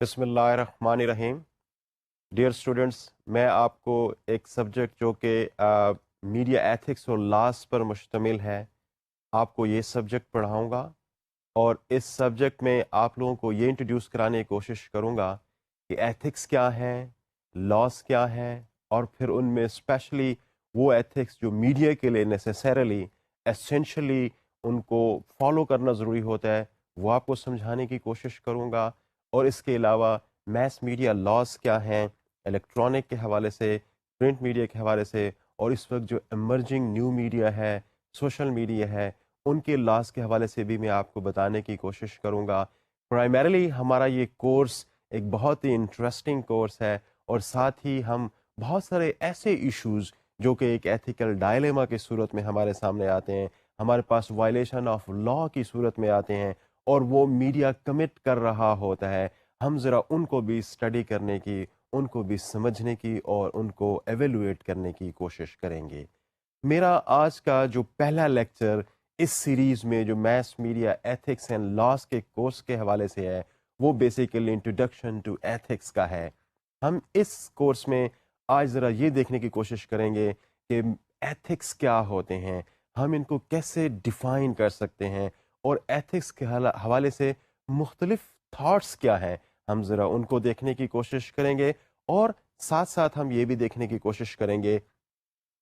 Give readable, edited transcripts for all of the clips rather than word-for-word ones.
بسم اللہ الرحمن الرحیم. ڈیئر اسٹوڈنٹس، میں آپ کو ایک سبجیکٹ جو کہ میڈیا ایتھکس اور لاس پر مشتمل ہے، آپ کو یہ سبجیکٹ پڑھاؤں گا. اور اس سبجیکٹ میں آپ لوگوں کو یہ انٹروڈیوس کرانے کی کوشش کروں گا کہ ایتھکس کیا ہیں، لاس کیا ہیں، اور پھر ان میں اسپیشلی وہ ایتھکس جو میڈیا کے لیے نیسیسریلی اسینشلی ان کو فالو کرنا ضروری ہوتا ہے، وہ آپ کو سمجھانے کی کوشش کروں گا. اور اس کے علاوہ میس میڈیا لاس کیا ہیں الیکٹرانک کے حوالے سے، پرنٹ میڈیا کے حوالے سے، اور اس وقت جو ایمرجنگ نیو میڈیا ہے، سوشل میڈیا ہے، ان کے لاس کے حوالے سے بھی میں آپ کو بتانے کی کوشش کروں گا. پرائمریلی ہمارا یہ کورس ایک بہت ہی انٹرسٹنگ کورس ہے، اور ساتھ ہی ہم بہت سارے ایسے ایشوز جو کہ ایک ایتھیکل ڈائلیما کی صورت میں ہمارے سامنے آتے ہیں، ہمارے پاس وائلیشن آف لا کی صورت میں آتے ہیں، اور وہ میڈیا کمٹ کر رہا ہوتا ہے، ہم ذرا ان کو بھی اسٹڈی کرنے کی، ان کو بھی سمجھنے کی، اور ان کو ایویلویٹ کرنے کی کوشش کریں گے. میرا آج کا جو پہلا لیکچر اس سیریز میں جو mass media ethics and laws کے کورس کے حوالے سے ہے، وہ بیسیکلی انٹروڈکشن ٹو ایتھکس کا ہے. ہم اس کورس میں آج ذرا یہ دیکھنے کی کوشش کریں گے کہ ایتھکس کیا ہوتے ہیں، ہم ان کو کیسے ڈیفائن کر سکتے ہیں، اور ایتھکس کے حوالے سے مختلف تھاٹس کیا ہیں، ہم ذرا ان کو دیکھنے کی کوشش کریں گے. اور ساتھ ساتھ ہم یہ بھی دیکھنے کی کوشش کریں گے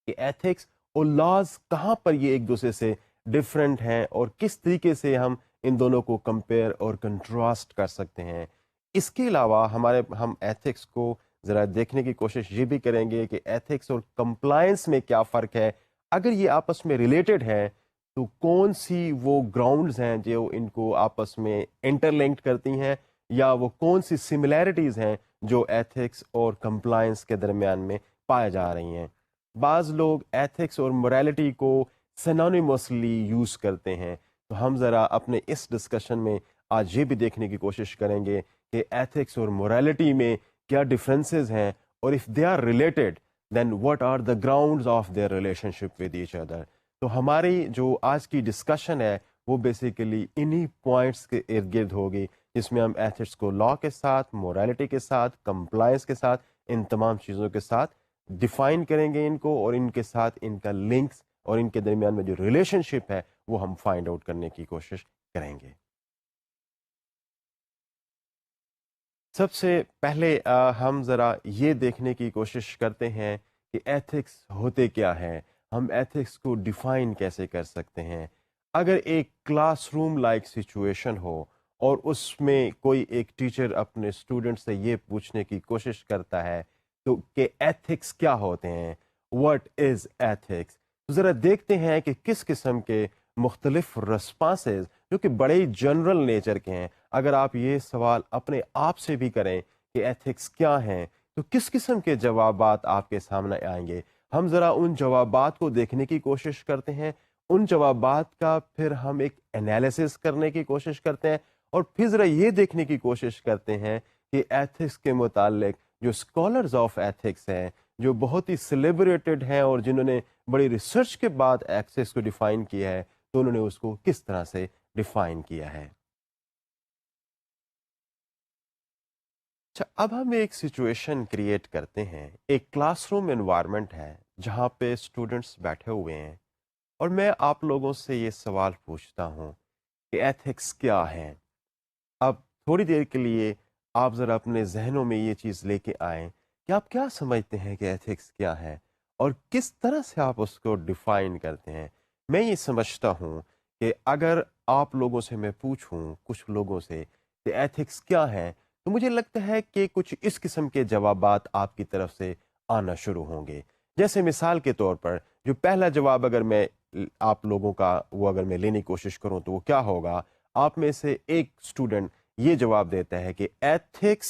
کہ ایتھکس اور لاز کہاں پر یہ ایک دوسرے سے ڈفرینٹ ہیں، اور کس طریقے سے ہم ان دونوں کو کمپیئر اور کنٹراسٹ کر سکتے ہیں. اس کے علاوہ ہم ایتھکس کو ذرا دیکھنے کی کوشش یہ بھی کریں گے کہ ایتھکس اور کمپلائنس میں کیا فرق ہے، اگر یہ آپس میں ریلیٹڈ ہے تو کون سی وہ گراؤنڈز ہیں جو ان کو آپس میں انٹر لنکڈ کرتی ہیں، یا وہ کون سی سملیرٹیز ہیں جو ایتھکس اور کمپلائنس کے درمیان میں پائے جا رہی ہیں. بعض لوگ ایتھکس اور موریلٹی کو سینونیمسلی یوز کرتے ہیں، تو ہم ذرا اپنے اس ڈسکشن میں آج یہ بھی دیکھنے کی کوشش کریں گے کہ ایتھکس اور موریلٹی میں کیا ڈفرینسز ہیں، اور if they are related then what are the grounds of their relationship with each other. تو ہماری جو آج کی ڈسکشن ہے وہ بیسیکلی انہی پوائنٹس کے ارد گرد ہوگی، جس میں ہم ایتھکس کو لا کے ساتھ، موریلٹی کے ساتھ، کمپلائنس کے ساتھ، ان تمام چیزوں کے ساتھ ڈیفائن کریں گے ان کو، اور ان کے ساتھ ان کا لنکس اور ان کے درمیان میں جو ریلیشن شپ ہے وہ ہم فائنڈ آؤٹ کرنے کی کوشش کریں گے. سب سے پہلے ہم ذرا یہ دیکھنے کی کوشش کرتے ہیں کہ ایتھکس ہوتے کیا ہیں، ہم ایتھکس کو ڈیفائن کیسے کر سکتے ہیں. اگر ایک کلاس روم لائک سچویشن ہو، اور اس میں کوئی ایک ٹیچر اپنے اسٹوڈنٹ سے یہ پوچھنے کی کوشش کرتا ہے تو کہ ایتھکس کیا ہوتے ہیں، واٹ از ایتھکس، تو ذرا دیکھتے ہیں کہ کس قسم کے مختلف رسپانسز جو کہ بڑے جنرل نیچر کے ہیں. اگر آپ یہ سوال اپنے آپ سے بھی کریں کہ ایتھکس کیا ہیں، تو کس قسم کے جوابات آپ کے سامنے آئیں گے. ہم ذرا ان جوابات کو دیکھنے کی کوشش کرتے ہیں، ان جوابات کا پھر ہم ایک انالیسس کرنے کی کوشش کرتے ہیں، اور پھر ذرا یہ دیکھنے کی کوشش کرتے ہیں کہ ایتھکس کے متعلق جو اسکالرز آف ایتھکس ہیں، جو بہت ہی سیلیبریٹڈ ہیں اور جنہوں نے بڑی ریسرچ کے بعد ایتھکس کو ڈیفائن کیا ہے، تو انہوں نے اس کو کس طرح سے ڈیفائن کیا ہے. اچھا، اب ہم ایک سچویشن کریٹ کرتے ہیں، ایک کلاس روم انوائرمنٹ ہے جہاں پہ اسٹوڈنٹس بیٹھے ہوئے ہیں، اور میں آپ لوگوں سے یہ سوال پوچھتا ہوں کہ ایتھکس کیا ہیں. اب تھوڑی دیر کے لیے آپ ذرا اپنے ذہنوں میں یہ چیز لے کے آئیں کہ آپ کیا سمجھتے ہیں کہ ایتھکس کیا ہے، اور کس طرح سے آپ اس کو ڈیفائن کرتے ہیں. میں یہ سمجھتا ہوں کہ اگر آپ لوگوں سے میں پوچھوں، کچھ لوگوں سے کہ ایتھکس کیا ہے، تو مجھے لگتا ہے کہ کچھ اس قسم کے جوابات آپ کی طرف سے آنا شروع ہوں گے. جیسے مثال کے طور پر جو پہلا جواب اگر میں آپ لوگوں کا وہ اگر میں لینے کی کوشش کروں تو وہ کیا ہوگا. آپ میں سے ایک اسٹوڈنٹ یہ جواب دیتا ہے کہ ethics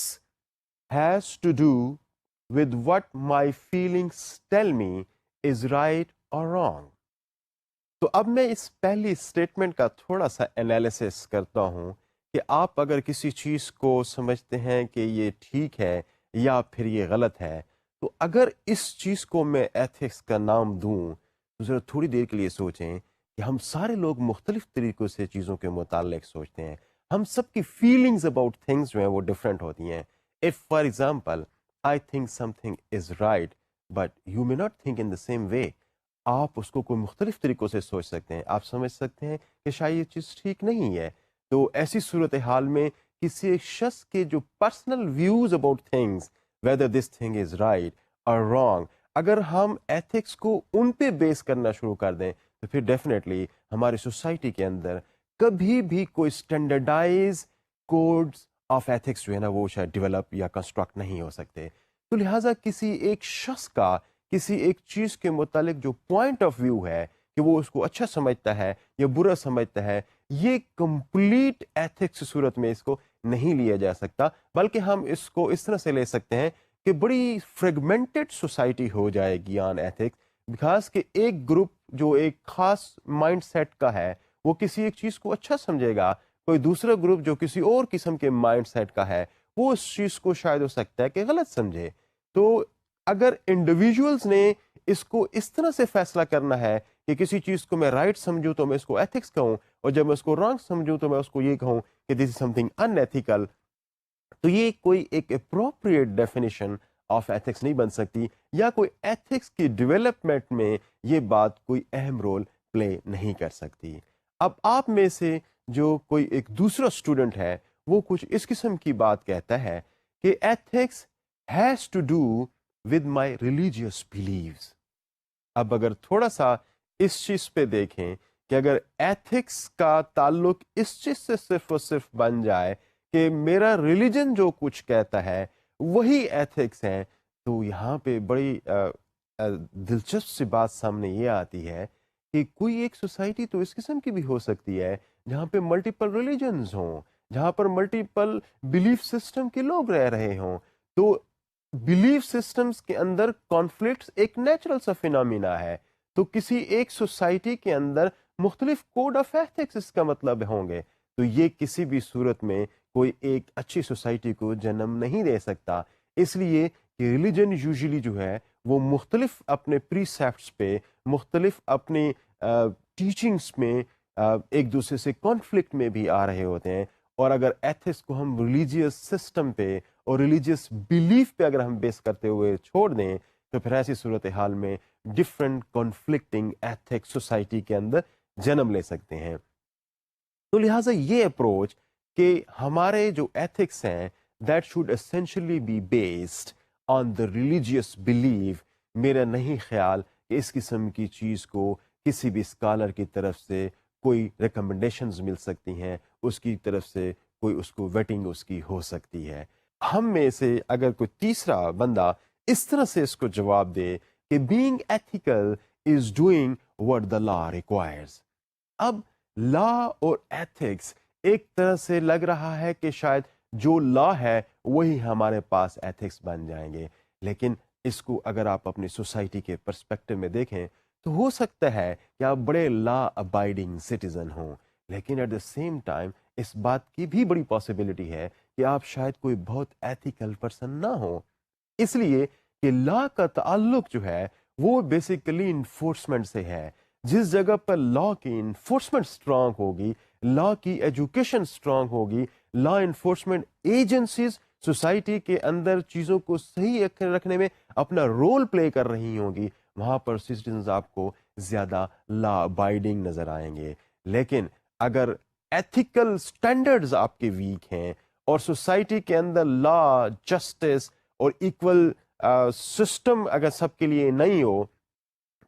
has to do with what my feelings tell me is right اور رانگ. تو اب میں اس پہلی اسٹیٹمنٹ کا تھوڑا سا انالیسس کرتا ہوں کہ آپ اگر کسی چیز کو سمجھتے ہیں کہ یہ ٹھیک ہے یا پھر یہ غلط ہے، تو اگر اس چیز کو میں ایتھکس کا نام دوں تو ذرا تھوڑی دیر کے لیے سوچیں کہ ہم سارے لوگ مختلف طریقوں سے چیزوں کے متعلق سوچتے ہیں. ہم سب کی فیلنگز اباؤٹ تھنگس جو ہیں وہ ڈفرینٹ ہوتی ہیں. If for example I think some thing is right but you may not think in the same way. آپ اس کو کوئی مختلف طریقوں سے سوچ سکتے ہیں. آپ سمجھ سکتے ہیں کہ شاید یہ چیز ٹھیک نہیں ہے. تو ایسی صورتحال میں کسی ایک شخص کے جو personal views about things whether this thing is right اور رانگ، اگر ہم ایتھکس کو ان پہ بیس کرنا شروع کر دیں تو پھر ڈیفینیٹلی ہماری سوسائٹی کے اندر کبھی بھی کوئی اسٹینڈرڈائز کوڈز آف ایتھکس جو ہے نا وہ شاید ڈیولپ یا کنسٹرکٹ نہیں ہو سکتے. تو لہٰذا کسی ایک شخص کا کسی ایک چیز کے متعلق جو پوائنٹ آف ویو ہے کہ وہ اس کو اچھا سمجھتا ہے یا برا سمجھتا ہے، یہ کمپلیٹ ایتھکس کی صورت میں اس کو نہیں لیا جا سکتا، بلکہ ہم اس کو اس طرح سے لے سکتے ہیں کہ بڑی فریگمنٹڈ سوسائٹی ہو جائے گی آن ایتھکس. بیکاز کہ ایک گروپ جو ایک خاص مائنڈ سیٹ کا ہے وہ کسی ایک چیز کو اچھا سمجھے گا، کوئی دوسرا گروپ جو کسی اور قسم کے مائنڈ سیٹ کا ہے وہ اس چیز کو شاید ہو سکتا ہے کہ غلط سمجھے. تو اگر انڈیویجولز نے اس کو اس طرح سے فیصلہ کرنا ہے کہ کسی چیز کو میں رائٹ سمجھوں تو میں اس کو ایتھکس کہوں، اور جب میں اس کو رانگ سمجھوں تو میں اس کو یہ کہوں کہ دس از سم تھنگ ان ایتھیکل، تو یہ کوئی ایک اپروپریٹ ڈیفینیشن آف ایتھکس نہیں بن سکتی، یا کوئی ایتھکس کی ڈیولپمنٹ میں یہ بات کوئی اہم رول پلے نہیں کر سکتی. اب آپ میں سے جو کوئی ایک دوسرا اسٹوڈنٹ ہے وہ کچھ اس قسم کی بات کہتا ہے کہ ethics has to do with my religious beliefs. اب اگر تھوڑا سا اس چیز پہ دیکھیں کہ اگر ایتھکس کا تعلق اس چیز سے صرف اور صرف بن جائے کہ میرا ریلیجن جو کچھ کہتا ہے وہی ایتھکس ہیں، تو یہاں پہ بڑی دلچسپ سی بات سامنے یہ آتی ہے کہ کوئی ایک سوسائٹی تو اس قسم کی بھی ہو سکتی ہے جہاں پہ ملٹیپل ریلیجنز ہوں، جہاں پر ملٹیپل بلیف سسٹم کے لوگ رہ رہے ہوں. تو بلیف سسٹمز کے اندر کانفلکٹس ایک نیچرل سا فینامینا ہے. تو کسی ایک سوسائٹی کے اندر مختلف کوڈ آف ایتھکس اس کا مطلب ہوں گے، تو یہ کسی بھی صورت میں کوئی ایک اچھی سوسائٹی کو جنم نہیں دے سکتا. اس لیے کہ ریلیجن یوزلی جو ہے وہ مختلف اپنے پریسیپٹس پہ، مختلف اپنی ٹیچنگس میں ایک دوسرے سے کانفلکٹ میں بھی آ رہے ہوتے ہیں. اور اگر ایتھکس کو ہم ریلیجیس سسٹم پہ اور ریلیجیس بلیف پہ اگر ہم بیس کرتے ہوئے چھوڑ دیں تو پھر ایسی صورتحال میں ڈفرینٹ کانفلکٹنگ ایتھکس سوسائٹی کے اندر جنم لے سکتے ہیں. تو لہٰذا یہ اپروچ کہ ہمارے جو ایتھکس ہیں that should essentially be based on the religious belief, میرا نہیں خیال کہ اس قسم کی چیز کو کسی بھی اسکالر کی طرف سے کوئی ریکمنڈیشنز مل سکتی ہیں، اس کی طرف سے کوئی اس کو ویٹنگ اس کی ہو سکتی ہے. ہم میں سے اگر کوئی تیسرا بندہ اس طرح سے اس کو جواب دے کہ being ethical is doing what the law requires. اب لا اور ایتھکس ایک طرح سے لگ رہا ہے کہ شاید جو لا ہے وہی ہمارے پاس ایتھکس بن جائیں گے، لیکن اس کو اگر آپ اپنی سوسائٹی کے پرسپیکٹو میں دیکھیں تو ہو سکتا ہے کہ آپ بڑے لا ابائڈنگ سٹیزن ہوں، لیکن ایٹ دا سیم ٹائم اس بات کی بھی بڑی پاسبلٹی ہے کہ آپ شاید کوئی بہت ایتھیکل پرسن نہ ہو. اس لیے کہ لا کا تعلق جو ہے وہ بیسیکلی انفورسمنٹ سے ہے. جس جگہ پر لا کی انفورسمنٹ اسٹرانگ ہوگی، لا کی ایجوکیشن اسٹرانگ ہوگی، لا انفورسمنٹ ایجنسیز سوسائٹی کے اندر چیزوں کو صحیح رکھنے میں اپنا رول پلے کر رہی ہوں گی، وہاں پر سٹیزنز آپ کو زیادہ لا ابائڈنگ نظر آئیں گے. لیکن اگر ایتھیکل اسٹینڈرڈز آپ کے ویک ہیں اور سوسائٹی کے اندر لا، جسٹس اور ایکول سسٹم اگر سب کے لیے نہیں ہو،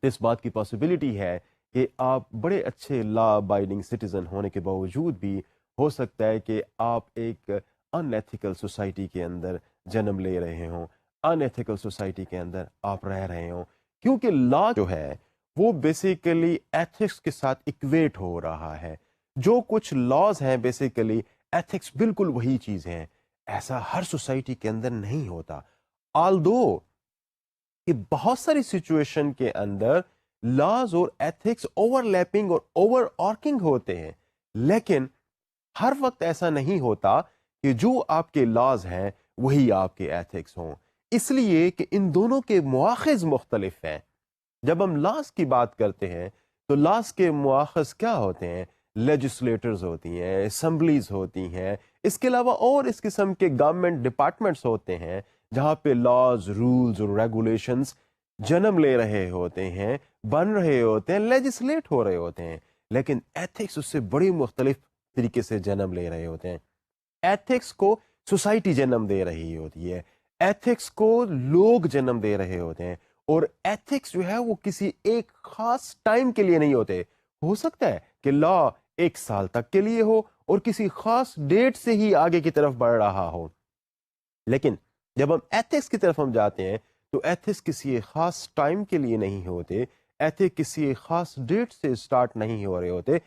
تو اس بات کی پاسبلٹی ہے کہ آپ بڑے اچھے لا ابائڈنگ سٹیزن ہونے کے باوجود بھی ہو سکتا ہے کہ آپ ایک ان ایتھیکل سوسائٹی کے اندر جنم لے رہے ہوں، ان ایتھیکل سوسائٹی کے اندر آپ رہ رہے ہوں، کیونکہ لا جو ہے وہ بیسیکلی ایتھکس کے ساتھ اکویٹ ہو رہا ہے. جو کچھ لاز ہیں بیسیکلی ایتھکس بالکل وہی چیز ہیں. ایسا ہر سوسائٹی کے اندر نہیں ہوتا، آلدو کہ بہت ساری سچویشن کے اندر لاز اور ایتھکس اوور لیپنگ اور اوور آرکنگ ہوتے ہیں، لیکن ہر وقت ایسا نہیں ہوتا کہ جو آپ کے لاز ہیں وہی آپ کے ایتھکس ہوں. اس لیے کہ ان دونوں کے مواخذ مختلف ہیں. جب ہم لاز کی بات کرتے ہیں تو لاز کے مواخذ کیا ہوتے ہیں؟ لیجسلیٹرز ہوتی ہیں، اسمبلیز ہوتی ہیں، اس کے علاوہ اور اس قسم کے گورنمنٹ ڈپارٹمنٹس ہوتے ہیں جہاں پہ لاز، رولز اور ریگولیشنز جنم لے رہے ہوتے ہیں، بن رہے ہوتے ہیں، لیجسلیٹ ہو رہے ہوتے ہیں، لیکن ایتھکس اس سے بڑی مختلف طریقے سے جنم لے رہے ہوتے ہیں۔ ایتھکس کو سوسائٹی جنم دے رہی ہوتی ہے، ایتھکس کو لوگ جنم دے رہے ہوتے ہیں، اور ایتھکس جو ہے وہ کسی ایک خاص ٹائم کے لیے نہیں ہوتے۔ ہو سکتا ہے کہ لا 1 سال تک کے لیے ہو اور کسی خاص ڈیٹ سے ہی آگے کی طرف بڑھ رہا ہو، لیکن جب ہم ایتھکس کی طرف ہم جاتے ہیں تو ایتھکس کسی ایک خاص ٹائم کے لیے نہیں ہوتے، ایتھکس کسی ایک خاص ڈیٹ سے سٹارٹ نہیں ہو رہے ہوتے،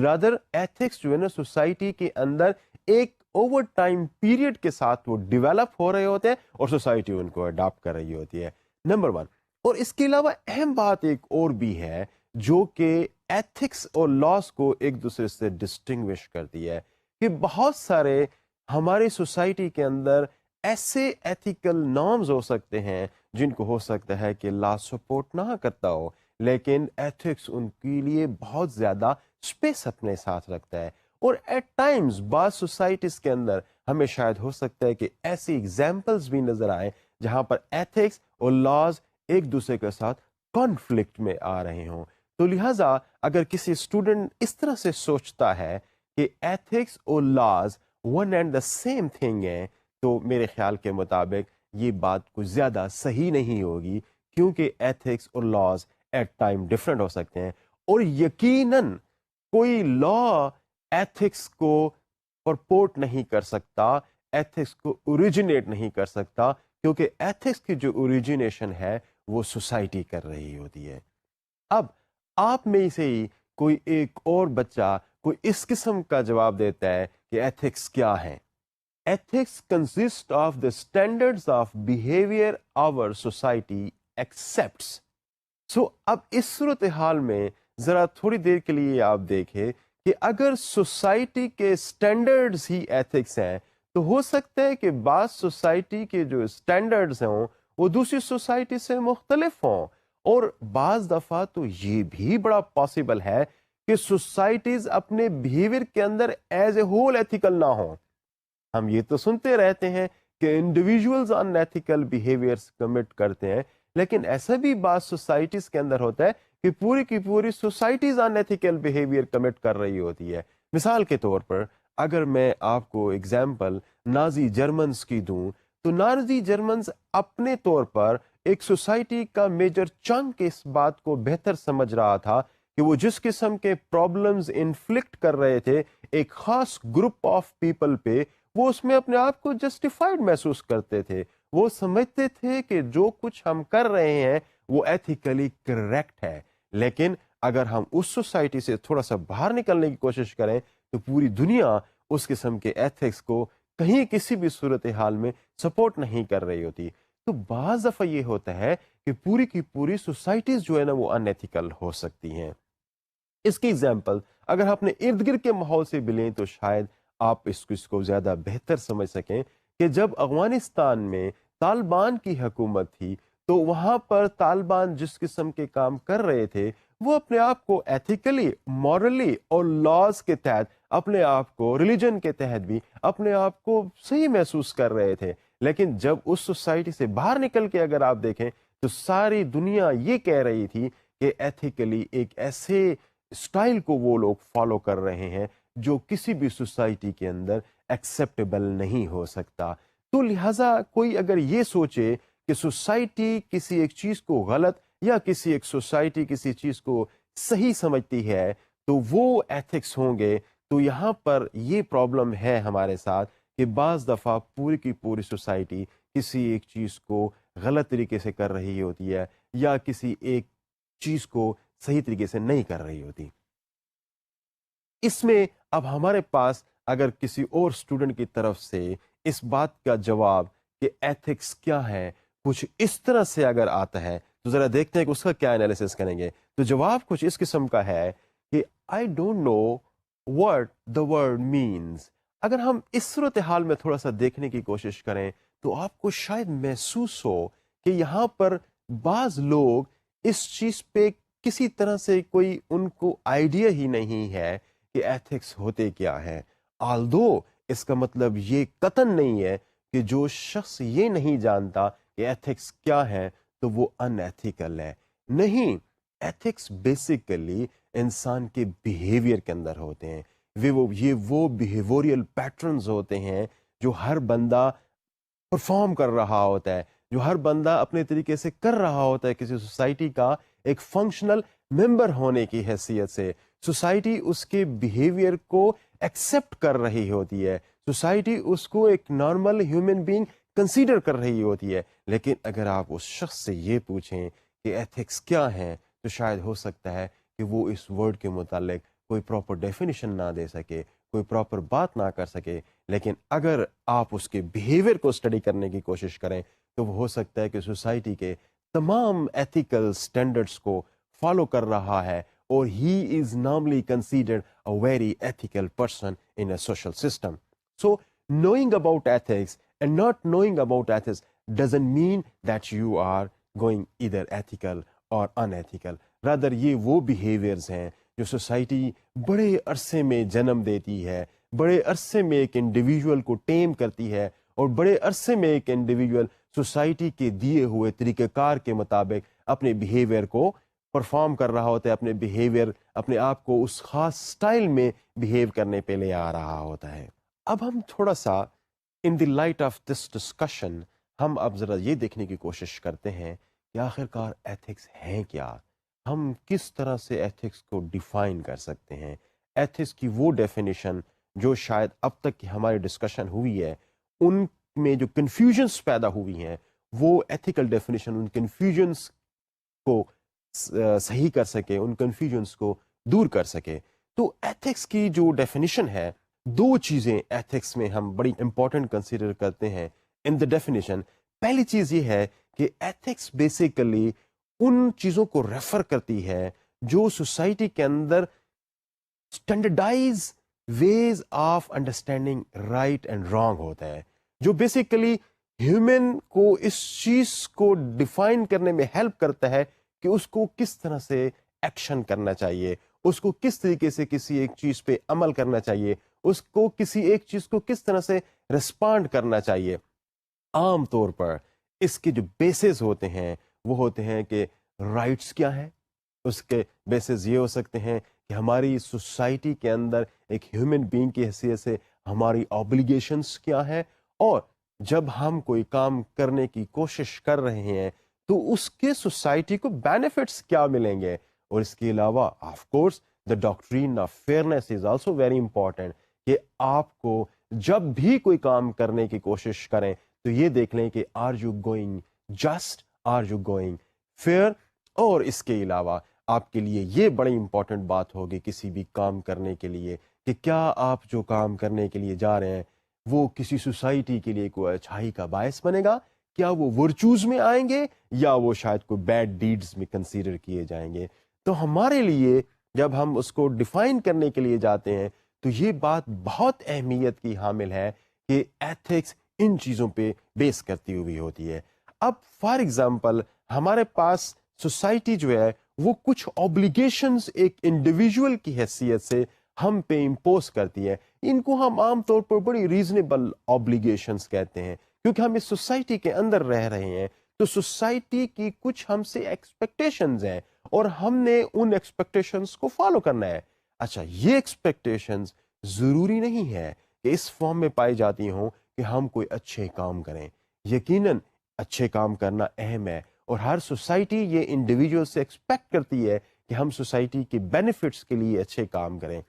رادر ایتھکس جو ہے نا سوسائٹی کے اندر ایک اوور ٹائم پیریڈ کے ساتھ وہ ڈیولپ ہو رہے ہوتے ہیں اور سوسائٹی ان کو اڈاپٹ کر رہی ہوتی ہے، نمبر 1۔ اور اس کے علاوہ اہم بات ایک اور بھی ہے جو کہ ایتھکس اور لاس کو ایک دوسرے سے ڈسٹنگوش کرتی ہے، کہ بہت سارے ہماری سوسائٹی کے اندر ایسے ایتھیکل نارمز ہو سکتے ہیں جن کو ہو سکتا ہے کہ لا سپورٹ نہ کرتا ہو، لیکن ایتھکس ان کے لیے بہت زیادہ اسپیس اپنے ساتھ رکھتا ہے، اور ایٹ ٹائمز بعض سوسائٹیز کے اندر ہمیں شاید ہو سکتا ہے کہ ایسی ایگزامپلز بھی نظر آئیں جہاں پر ایتھکس اور لاز ایک دوسرے کے ساتھ کانفلکٹ میں آ رہے ہوں۔ تو لہٰذا اگر کسی اسٹوڈنٹ اس طرح سے سوچتا ہے کہ ایتھکس اور laws one and the same thing ہیں، تو میرے خیال کے مطابق یہ بات کچھ زیادہ صحیح نہیں ہوگی، کیونکہ ایتھکس اور لاز ایٹ ٹائم ڈفرینٹ ہو سکتے ہیں، اور یقیناً کوئی لا ایتھکس کو پرپورٹ نہیں کر سکتا، ایتھکس کو اوریجنیٹ نہیں کر سکتا، کیونکہ ایتھکس کی جو اوریجنیشن ہے وہ سوسائٹی کر رہی ہوتی ہے۔ اب آپ میں سے ہی کوئی ایک اور بچہ کوئی اس قسم کا جواب دیتا ہے کہ ایتھکس کیا ہے؟ Ethics consist of the standards of behaviour our society accepts. So اب اس صورتحال میں ذرا تھوڑی دیر کے لیے آپ دیکھیں کہ اگر سوسائٹی کے اسٹینڈرڈز ہی ایتھکس ہیں تو ہو سکتا ہے کہ بعض سوسائٹی کے جو اسٹینڈرڈز ہوں وہ دوسری سوسائٹی سے مختلف ہوں، اور بعض دفعہ تو یہ بھی بڑا پاسبل ہے کہ سوسائٹیز اپنے بیہیویئر کے اندر ایز اے ہول ایتھیکل نہ ہوں۔ ہم یہ تو سنتے رہتے ہیں کہ انڈیویجولز ان ایتھیکل بیہیویئرز کمٹ کرتے ہیں، لیکن ایسا بھی بعض سوسائٹیز کے اندر ہوتا ہے کہ پوری کی پوری سوسائٹیز ان ایتھیکل بیہیویئر کمٹ کر رہی ہوتی ہے۔ مثال کے طور پر اگر میں آپ کو اگزامپل نازی جرمنز کی دوں تو نازی جرمنز اپنے طور پر ایک سوسائٹی کا میجر چنک اس بات کو بہتر سمجھ رہا تھا کہ وہ جس قسم کے پرابلمز انفلکٹ کر رہے تھے ایک خاص گروپ آف پیپل پہ، وہ اس میں اپنے آپ کو جسٹیفائڈ محسوس کرتے تھے، وہ سمجھتے تھے کہ جو کچھ ہم کر رہے ہیں وہ ایتھیکلی کریکٹ ہے۔ لیکن اگر ہم اس سوسائٹی سے تھوڑا سا باہر نکلنے کی کوشش کریں تو پوری دنیا اس قسم کے ایتھکس کو کہیں کسی بھی صورتحال میں سپورٹ نہیں کر رہی ہوتی۔ تو بعض دفعہ یہ ہوتا ہے کہ پوری کی پوری سوسائٹیز جو ہے نا وہ ان ایتھیکل ہو سکتی ہیں۔ اس کی ایگزامپل اگر ہم اپنے ارد گرد کے ماحول سے بھی لیں تو شاید آپ اس کو زیادہ بہتر سمجھ سکیں کہ جب افغانستان میں طالبان کی حکومت تھی تو وہاں پر طالبان جس قسم کے کام کر رہے تھے وہ اپنے آپ کو ایتھیکلی، مورلی اور لاز کے تحت، اپنے آپ کو ریلیجن کے تحت بھی اپنے آپ کو صحیح محسوس کر رہے تھے، لیکن جب اس سوسائٹی سے باہر نکل کے اگر آپ دیکھیں تو ساری دنیا یہ کہہ رہی تھی کہ ایتھیکلی ایک ایسے اسٹائل کو وہ لوگ فالو کر رہے ہیں جو کسی بھی سوسائٹی کے اندر ایکسیپٹیبل نہیں ہو سکتا۔ تو لہٰذا کوئی اگر یہ سوچے کہ سوسائٹی کسی ایک چیز کو غلط یا کسی ایک سوسائٹی کسی چیز کو صحیح سمجھتی ہے تو وہ ایتھکس ہوں گے، تو یہاں پر یہ پرابلم ہے ہمارے ساتھ کہ بعض دفعہ پوری کی پوری سوسائٹی کسی ایک چیز کو غلط طریقے سے کر رہی ہوتی ہے یا کسی ایک چیز کو صحیح طریقے سے نہیں کر رہی ہوتی۔ اس میں اب ہمارے پاس اگر کسی اور اسٹوڈنٹ کی طرف سے اس بات کا جواب کہ ایتھکس کیا ہے کچھ اس طرح سے اگر آتا ہے تو ذرا دیکھتے ہیں کہ اس کا کیا انالیسس کریں گے۔ تو جواب کچھ اس قسم کا ہے کہ I don't know what the word means۔ اگر ہم اس صورتحال میں تھوڑا سا دیکھنے کی کوشش کریں تو آپ کو شاید محسوس ہو کہ یہاں پر بعض لوگ اس چیز پہ کسی طرح سے کوئی ان کو آئیڈیا ہی نہیں ہے کہ ایتھکس ہوتے کیا ہیں. آلدو اس کا مطلب یہ قطعاً نہیں ہے کہ جو شخص یہ نہیں جانتا کہ ایتھکس کیا ہے تو وہ ان ایتھیکل ہے. نہیں، ایتھکس بیسیکلی انسان کے بیہیویئر کے اندر ہوتے ہیں. یہ وہ بیہیویئرل پیٹرنز ہوتے ہیں جو ہر بندہ پرفارم کر رہا ہوتا ہے، جو ہر بندہ اپنے طریقے سے کر رہا ہوتا ہے کسی سوسائٹی کا ایک فنکشنل ممبر ہونے کی حیثیت سے. سوسائٹی اس کے بیہیویئر کو ایکسیپٹ کر رہی ہوتی ہے، سوسائٹی اس کو ایک نارمل ہیومن بینگ کنسیڈر کر رہی ہوتی ہے. لیکن اگر آپ اس شخص سے یہ پوچھیں کہ ایتھکس کیا ہیں تو شاید ہو سکتا ہے کہ وہ اس ورڈ کے متعلق کوئی پراپر ڈیفینیشن نہ دے سکے، کوئی پراپر بات نہ کر سکے. لیکن اگر آپ اس کے بیہیویئر کو اسٹڈی کرنے کی کوشش کریں تو وہ ہو سکتا ہے کہ سوسائٹی کے تمام ایتھیکل سٹینڈرڈس کو فالو کر رہا ہے اور he is normally considered a very ethical person in a social system. So knowing about ethics and not knowing about ethics doesn't mean that you are going either ethical or unethical. Rather یہ وہ behaviors ہیں جو society بڑے عرصے میں جنم دیتی ہے، بڑے عرصے میں ایک انڈیویجول کو ٹیم کرتی ہے اور بڑے عرصے میں ایک انڈیویجول سوسائٹی کے دیے ہوئے طریقہ کار کے مطابق اپنے بیہیویئر کو پرفارم کر رہا ہوتا ہے، اپنے بیہیویئر اپنے آپ کو اس خاص سٹائل میں بیہیو کرنے پہ لے آ رہا ہوتا ہے. اب ہم تھوڑا سا in the light of this discussion ہم اب ذرا یہ دیکھنے کی کوشش کرتے ہیں کہ آخرکار ایتھکس ہیں کیا، ہم کس طرح سے ایتھکس کو ڈیفائن کر سکتے ہیں. ایتھکس کی وہ ڈیفینیشن جو شاید اب تک کی ہماری ڈسکشن ہوئی ہے ان میں جو کنفیوژنس پیدا ہوئی ہیں وہ ایتھیکل ڈیفینیشن ان کنفیوژنس کو صحیح کر سکے، ان کنفیوژنس کو دور کر سکے. تو ایتھکس کی جو ڈیفینیشن ہے، دو چیزیں ایتھکس میں ہم بڑی امپورٹنٹ کنسیڈر کرتے ہیں ان دا ڈیفینیشن. پہلی چیز یہ ہے کہ ایتھکس بیسیکلی ان چیزوں کو ریفر کرتی ہے جو سوسائٹی کے اندر standardized ways of understanding right and wrong ہوتا ہے، جو بیسیکلی ہیومن کو اس چیز کو ڈیفائن کرنے میں ہیلپ کرتا ہے کہ اس کو کس طرح سے ایکشن کرنا چاہیے، اس کو کس طریقے سے کسی ایک چیز پہ عمل کرنا چاہیے، اس کو کسی ایک چیز کو کس طرح سے رسپانڈ کرنا چاہیے. عام طور پر اس کے جو بیسز ہوتے ہیں وہ ہوتے ہیں کہ رائٹس کیا ہیں، اس کے بیسز یہ ہو سکتے ہیں کہ ہماری سوسائٹی کے اندر ایک ہیومن بینگ کی حیثیت سے ہماری آبلیگیشنس کیا ہیں، اور جب ہم کوئی کام کرنے کی کوشش کر رہے ہیں تو اس کے سوسائٹی کو بینیفٹس کیا ملیں گے. اور اس کے علاوہ of course the doctrine of fairness is also very important, کہ آپ کو جب بھی کوئی کام کرنے کی کوشش کریں تو یہ دیکھ لیں کہ are you going just, are you going fair. اور اس کے علاوہ آپ کے لیے یہ بڑی امپورٹنٹ بات ہوگی کسی بھی کام کرنے کے لیے کہ کیا آپ جو کام کرنے کے لیے جا رہے ہیں وہ کسی سوسائٹی کے لیے کوئی اچھائی کا باعث بنے گا، کیا وہ ورچوز میں آئیں گے یا وہ شاید کوئی بیڈ ڈیڈز میں کنسیڈر کیے جائیں گے. تو ہمارے لیے جب ہم اس کو ڈیفائن کرنے کے لیے جاتے ہیں تو یہ بات بہت اہمیت کی حامل ہے کہ ایتھکس ان چیزوں پہ بیس کرتی ہوئی ہوتی ہے. اب فار ایگزامپل ہمارے پاس سوسائٹی جو ہے وہ کچھ اوبلیگیشنز ایک انڈیویجول کی حیثیت سے ہم پہ امپوز کرتی ہے. ان کو ہم عام طور پر بڑی ریزنیبل اوبلیگیشنز کہتے ہیں کیونکہ ہم اس سوسائٹی کے اندر رہ رہے ہیں تو سوسائٹی کی کچھ ہم سے ایکسپیکٹیشنز ہیں اور ہم نے ان ایکسپیکٹیشنز کو فالو کرنا ہے. اچھا، یہ ایکسپیکٹیشنز ضروری نہیں ہے کہ اس فارم میں پائی جاتی ہوں کہ ہم کوئی اچھے کام کریں. یقیناً اچھے کام کرنا اہم ہے اور ہر سوسائٹی یہ انڈیویجول سے ایکسپیکٹ کرتی ہے کہ ہم سوسائٹی کے بینیفٹس کے لیے اچھے کام کریں.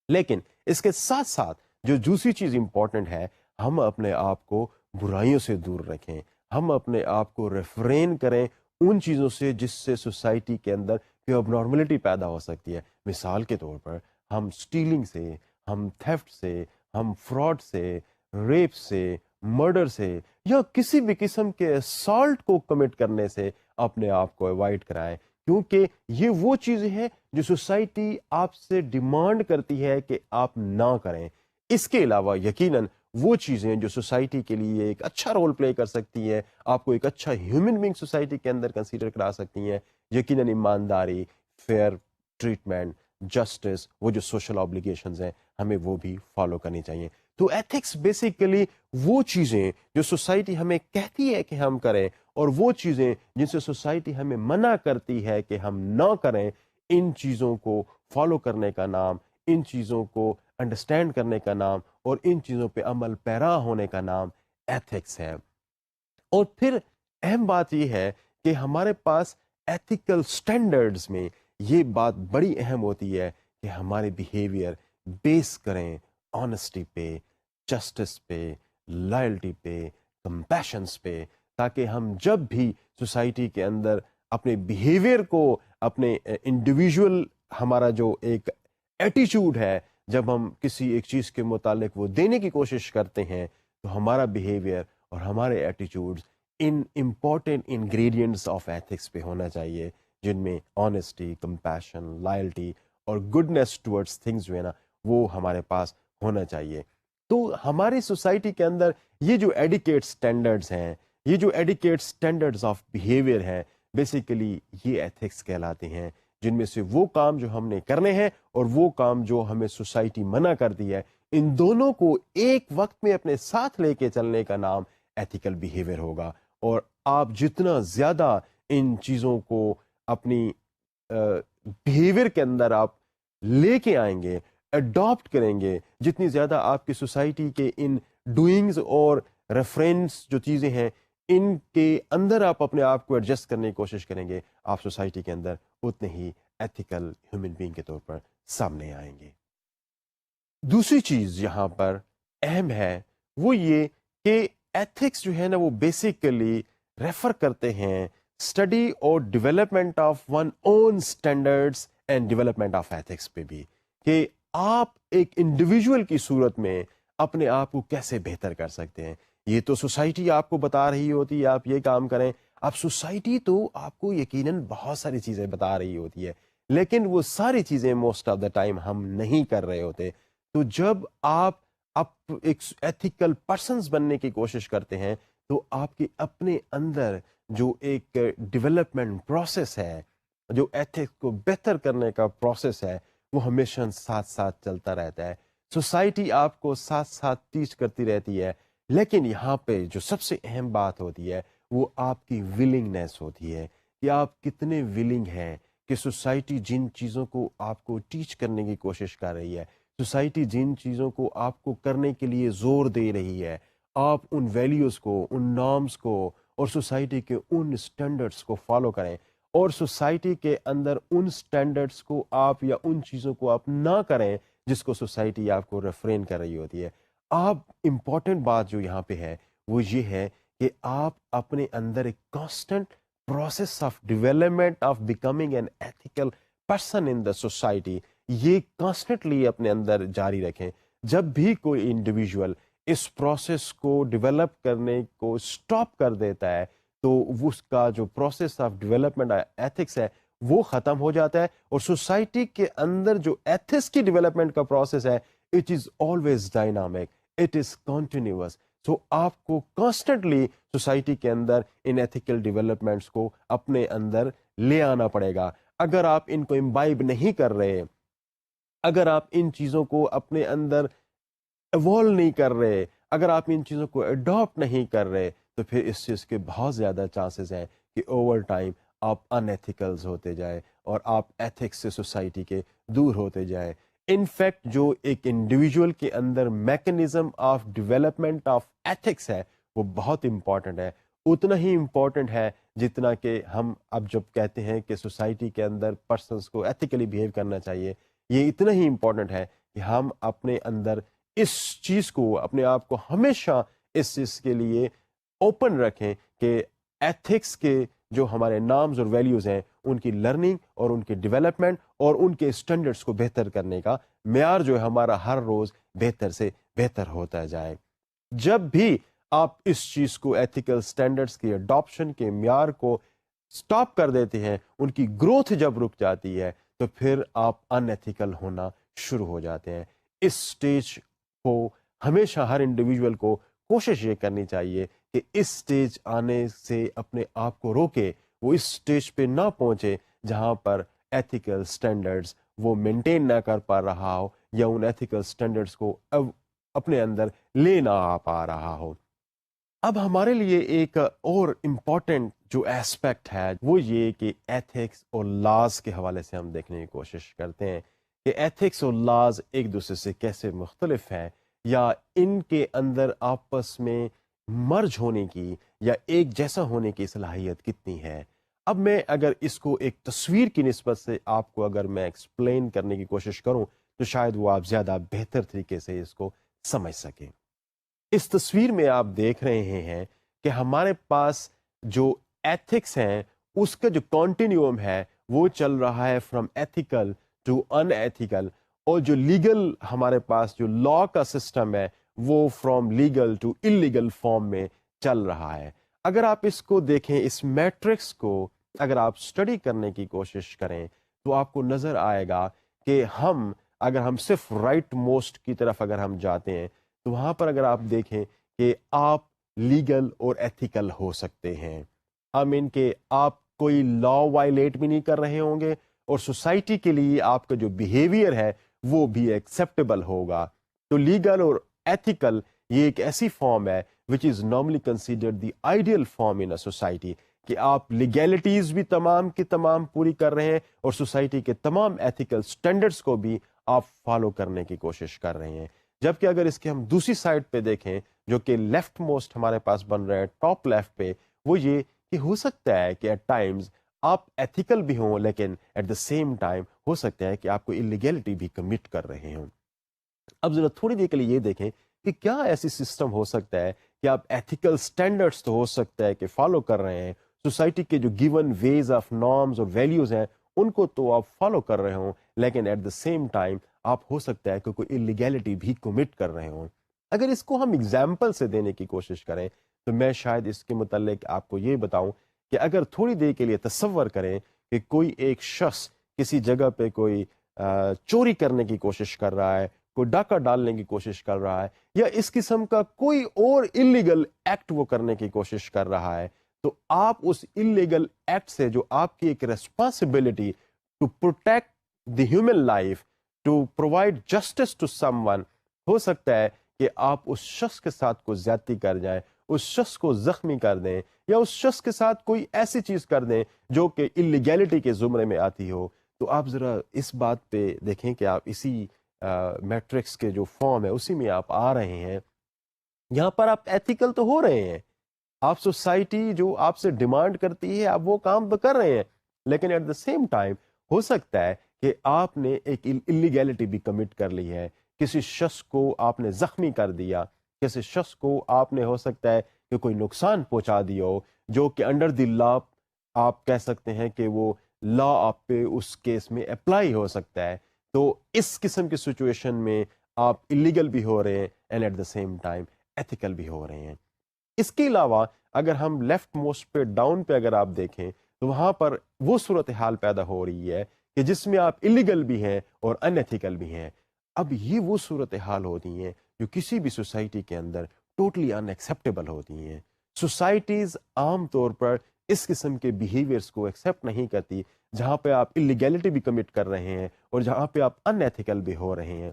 لیکن اس کے ساتھ ساتھ جو دوسری چیز امپورٹنٹ ہے، ہم اپنے آپ کو برائیوں سے دور رکھیں، ہم اپنے آپ کو ریفرین کریں ان چیزوں سے جس سے سوسائٹی کے اندر کوئی اب نارملٹی پیدا ہو سکتی ہے. مثال کے طور پر ہم سٹیلنگ سے، ہم تھیفٹ سے، ہم فراڈ سے، ریپ سے، مرڈر سے یا کسی بھی قسم کے اسالٹ کو کمٹ کرنے سے اپنے آپ کو اوائڈ کرائیں، کیونکہ یہ وہ چیزیں ہیں جو سوسائٹی آپ سے ڈیمانڈ کرتی ہے کہ آپ نہ کریں. اس کے علاوہ یقیناً وہ چیزیں جو سوسائٹی کے لیے ایک اچھا رول پلے کر سکتی ہیں، آپ کو ایک اچھا ہیومن بینگ سوسائٹی کے اندر کنسیڈر کرا سکتی ہیں، یقیناً ایمانداری، فیئر ٹریٹمنٹ، جسٹس، وہ جو سوشل آبلیگیشنز ہیں ہمیں وہ بھی فالو کرنی چاہیے. تو ایتھکس بیسیکلی وہ چیزیں جو سوسائٹی ہمیں کہتی ہے کہ ہم کریں اور وہ چیزیں جن سے سوسائٹی ہمیں منع کرتی ہے کہ ہم نہ کریں، ان چیزوں کو فالو کرنے کا نام، ان چیزوں کو انڈرسٹینڈ کرنے کا نام اور ان چیزوں پہ عمل پیرا ہونے کا نام ایتھکس ہے. اور پھر اہم بات یہ ہے کہ ہمارے پاس ایتھیکل سٹینڈرڈز میں یہ بات بڑی اہم ہوتی ہے کہ ہمارے بیہیویئر بیس کریں آنیسٹی پہ، جسٹس پہ، لائلٹی پہ، کمپیشنس پہ، تاکہ ہم جب بھی سوسائٹی کے اندر اپنے بیہیویئر کو، اپنے انڈیویژول ہمارا جو ایک ایٹیچیوڈ ہے، جب ہم کسی ایک چیز کے متعلق وہ دینے کی کوشش کرتے ہیں تو ہمارا بیہیویئر اور ہمارے attitudes in important ingredients of ethics پہ ہونا چاہیے، جن میں آنیسٹی، کمپیشن، لائلٹی اور گڈنس ٹورڈس تھنگز جو ہے نا وہ ہمارے پاس ہونا چاہیے. تو ہماری سوسائٹی کے اندر یہ جو ایڈیکیٹ سٹینڈرڈز ہیں، یہ جو ایڈیکیٹ سٹینڈرڈز آف بیہیویئر ہیں، بیسیکلی یہ ایتھکس کہلاتے ہیں، جن میں سے وہ کام جو ہم نے کرنے ہیں اور وہ کام جو ہمیں سوسائٹی منع کرتی ہے، ان دونوں کو ایک وقت میں اپنے ساتھ لے کے چلنے کا نام ایتھیکل بیہیویئر ہوگا. اور آپ جتنا زیادہ ان چیزوں کو اپنی بیہیویئر کے اندر آپ لے کے آئیں گے، اڈاپٹ کریں گے، جتنی زیادہ آپ کی سوسائٹی کے ان ڈوئنگز اور ریفرنس جو چیزیں ہیں ان کے اندر آپ اپنے آپ کو ایڈجسٹ کرنے کی کوشش کریں گے، آپ سوسائٹی کے اندر اتنے ہی ایتھیکل ہیومن بینگ کے طور پر سامنے آئیں گے. دوسری چیز یہاں پر اہم ہے وہ یہ کہ ایتھکس جو ہے نا وہ بیسیکلی ریفر کرتے ہیں اسٹڈی اور development of one own standards and development of ethics پہ بھی، کہ آپ ایک انڈیویجول کی صورت میں اپنے آپ کو کیسے بہتر کر سکتے ہیں. یہ تو سوسائٹی آپ کو بتا رہی ہوتی ہے آپ یہ کام کریں، اب سوسائٹی تو آپ کو یقیناً بہت ساری چیزیں بتا رہی ہوتی ہے، لیکن وہ ساری چیزیں موسٹ آف دا ٹائم ہم نہیں کر رہے ہوتے. تو جب آپ ایک ایتھیکل پرسنز بننے کی کوشش کرتے ہیں تو آپ کے اپنے اندر جو ایک ڈیولپمنٹ پروسیس ہے، جو ایتھکس کو بہتر کرنے کا پروسیس ہے، وہ ہمیشہ ساتھ ساتھ چلتا رہتا ہے. سوسائٹی آپ کو ساتھ ساتھ ٹیچ کرتی رہتی ہے، لیکن یہاں پہ جو سب سے اہم بات ہوتی ہے وہ آپ کی ولنگنیس ہوتی ہے کہ آپ کتنے ولنگ ہیں کہ سوسائٹی جن چیزوں کو آپ کو ٹیچ کرنے کی کوشش کر رہی ہے، سوسائٹی جن چیزوں کو آپ کو کرنے کے لیے زور دے رہی ہے، آپ ان ویلیوز کو، ان نارمز کو اور سوسائٹی کے ان سٹینڈرڈز کو فالو کریں، اور سوسائٹی کے اندر ان سٹینڈرڈز کو آپ یا ان چیزوں کو آپ نہ کریں جس کو سوسائٹی آپ کو ریفرین کر رہی ہوتی ہے. آپ امپورٹنٹ بات جو یہاں پہ ہے وہ یہ ہے کہ آپ اپنے اندر ایک constant process of development of becoming an ethical person in the society, یہ کانسٹنٹلی اپنے اندر جاری رکھیں. جب بھی کوئی انڈیویجول اس پروسیس کو ڈیولپ کرنے کو سٹاپ کر دیتا ہے تو اس کا جو پروسیس آف ڈیولپمنٹ ایتھکس ہے وہ ختم ہو جاتا ہے، اور سوسائٹی کے اندر جو ایتھکس کی ڈیولپمنٹ کا پروسیس ہے it is always dynamic, it is continuous. So آپ کو کانسٹنٹلی سوسائٹی کے اندر ان ایتھیکل ڈیولپمنٹس کو اپنے اندر لے آنا پڑے گا. اگر آپ ان کو امبائب نہیں کر رہے، اگر آپ ان چیزوں کو اپنے اندر ایوالو نہیں کر رہے، اگر آپ ان چیزوں کو اڈاپٹ نہیں کر رہے، تو پھر اس چیز کے بہت زیادہ چانسز ہیں کہ اوور ٹائم آپ ان ایتھیکلز ہوتے جائیں اور آپ ایتھکس سے سوسائٹی کے دور ہوتے جائیں. ان فیکٹ جو ایک انڈیویجول کے اندر mechanism of development of ethics ہے وہ بہت امپورٹنٹ ہے، اتنا ہی امپورٹنٹ ہے جتنا کہ ہم اب جب کہتے ہیں کہ سوسائٹی کے اندر پرسنس کو ایتھیکلی بیہیو کرنا چاہیے، یہ اتنا ہی امپورٹنٹ ہے کہ ہم اپنے اندر اس چیز کو، اپنے آپ کو ہمیشہ اس چیز کے لیے اوپن رکھیں کہ ایتھکس کے جو ہمارے نارمز اور ویلیوز ہیں ان کی لرننگ اور ان کی ڈیولپمنٹ اور ان کے اسٹینڈرڈس کو بہتر کرنے کا معیار جو ہے ہمارا ہر روز بہتر سے بہتر ہوتا جائے. جب بھی آپ اس چیز کو ایتھیکل اسٹینڈرڈس کی اڈاپشن کے معیار کو سٹاپ کر دیتے ہیں، ان کی گروتھ جب رک جاتی ہے تو پھر آپ ان ایتھیکل ہونا شروع ہو جاتے ہیں. اس سٹیج کو ہمیشہ ہر انڈیویجول کو کوشش یہ کرنی چاہیے کہ اس سٹیج آنے سے اپنے آپ کو روکے، وہ اس سٹیج پہ نہ پہنچے جہاں پر ایتھیکل سٹینڈرڈز وہ مینٹین نہ کر پا رہا ہو یا ان ایتھیکل سٹینڈرڈز کو اب اپنے اندر لے نہ آ پا رہا ہو۔ اب ہمارے لیے ایک اور امپورٹنٹ جو ایسپیکٹ ہے وہ یہ کہ ایتھکس اور لاز کے حوالے سے ہم دیکھنے کی کوشش کرتے ہیں کہ ایتھکس اور لاز ایک دوسرے سے کیسے مختلف ہیں یا ان کے اندر آپس میں مرج ہونے کی یا ایک جیسا ہونے کی صلاحیت کتنی ہے۔ اب میں اگر اس کو ایک تصویر کی نسبت سے آپ کو اگر میں ایکسپلین کرنے کی کوشش کروں تو شاید وہ آپ زیادہ بہتر طریقے سے اس کو سمجھ سکیں۔ اس تصویر میں آپ دیکھ رہے ہیں کہ ہمارے پاس جو ایتھکس ہیں اس کا جو کانٹینیوم ہے وہ چل رہا ہے from ethical to unethical, اور جو لیگل ہمارے پاس جو لا کا سسٹم ہے وہ from legal to illegal form میں چل رہا ہے۔ اگر آپ اس کو دیکھیں، اس میٹرکس کو اگر آپ اسٹڈی کرنے کی کوشش کریں تو آپ کو نظر آئے گا کہ اگر ہم صرف رائٹ موسٹ کی طرف اگر ہم جاتے ہیں تو وہاں پر اگر آپ دیکھیں کہ آپ لیگل اور ایتھیکل ہو سکتے ہیں، کہ آپ کوئی لا وائلیٹ بھی نہیں کر رہے ہوں گے اور سوسائٹی کے لیے آپ کا جو بیہیویئر ہے وہ بھی ایکسیپٹیبل ہوگا۔ تو لیگل اور ایتھیکل یہ ایک ایسی فارم ہے which is normally considered the ideal form in a society کہ آپ لیگیلٹیز بھی تمام کی تمام پوری کر رہے ہیں اور سوسائٹی کے تمام ایتھیکل سٹینڈرڈز کو بھی آپ فالو کرنے کی کوشش کر رہے ہیں۔ جبکہ اگر اس کے ہم دوسری سائڈ پہ دیکھیں جو کہ لیفٹ موسٹ ہمارے پاس بن رہا ہے ٹاپ لیفٹ پہ، وہ یہ کہ ہو سکتا ہے کہ ایٹ ٹائمز آپ ایتھیکل بھی ہوں لیکن ایٹ دا سیم ٹائم ہو سکتا ہے کہ آپ کو انلیگیلٹی بھی کمٹ کر رہے ہوں۔ اب ذرا تھوڑی دیر کے لیے یہ دیکھیں کہ کیا ایسی سسٹم ہو سکتا ہے کہ آپ ایتھیکل سٹینڈرڈز تو ہو سکتا ہے کہ فالو کر رہے ہیں، سوسائٹی کے جو گیون ویز آف نارمز اور ویلیوز ہیں ان کو تو آپ فالو کر رہے ہوں، لیکن ایٹ دا سیم ٹائم آپ ہو سکتا ہے کہ کوئی انلیگیلٹی بھی کمٹ کر رہے ہوں۔ اگر اس کو ہم اگزامپل سے دینے کی کوشش کریں تو میں شاید اس کے متعلق آپ کو یہ بتاؤں کہ اگر تھوڑی دیر کے لیے تصور کریں کہ کوئی ایک شخص کسی جگہ پہ کوئی چوری کرنے کی کوشش کر رہا ہے، کوئی ڈاکہ ڈالنے کی کوشش کر رہا ہے یا اس قسم کا کوئی اور انلیگل ایکٹ وہ کرنے کی کوشش کر رہا ہے، تو آپ اس انلیگل ایکٹ سے جو آپ کی ایک responsibility to protect the human life, to provide justice to someone, ہو سکتا ہے کہ آپ اس شخص کے ساتھ کوئی زیادتی کر جائیں، اس شخص کو زخمی کر دیں یا اس شخص کے ساتھ کوئی ایسی چیز کر دیں جو کہ انلیگیلٹی کے زمرے میں آتی ہو۔ تو آپ ذرا اس بات پہ دیکھیں کہ آپ اسی میٹرکس کے جو فارم ہے اسی میں آپ آ رہے ہیں۔ یہاں پر آپ ایتھیکل تو ہو رہے ہیں، آپ سوسائٹی جو آپ سے ڈیمانڈ کرتی ہے آپ وہ کام تو کر رہے ہیں، لیکن ایٹ دا سیم ٹائم ہو سکتا ہے کہ آپ نے ایک انلیگیلٹی بھی کمٹ کر لی ہے، کسی شخص کو آپ نے زخمی کر دیا، کسی شخص کو آپ نے ہو سکتا ہے کہ کوئی نقصان پہنچا دیا ہو جو کہ انڈر دی لا آپ کہہ سکتے ہیں کہ وہ لا آپ پہ اس کیس میں اپلائی ہو سکتا ہے۔ تو اس قسم کی سچویشن میں آپ انلیگل بھی ہو رہے ہیں and at the same time ethical بھی ہو رہے ہیں۔ اس کے علاوہ اگر ہم لیفٹ موسٹ پہ ڈاؤن پہ اگر آپ دیکھیں تو وہاں پر وہ صورتحال پیدا ہو رہی ہے کہ جس میں آپ انلیگل بھی ہیں اور ان ایتھیکل بھی ہیں۔ اب یہ وہ صورتحال ہوتی ہیں جو کسی بھی سوسائٹی کے اندر ٹوٹلی ان ایکسیپٹیبل ہوتی ہیں۔ سوسائٹیز عام طور پر اس قسم کے بیہیویئرس کو ایکسیپٹ نہیں کرتی جہاں پہ آپ انلیگیلٹی بھی کمٹ کر رہے ہیں اور جہاں پہ آپ ان ایتھیکل بھی ہو رہے ہیں۔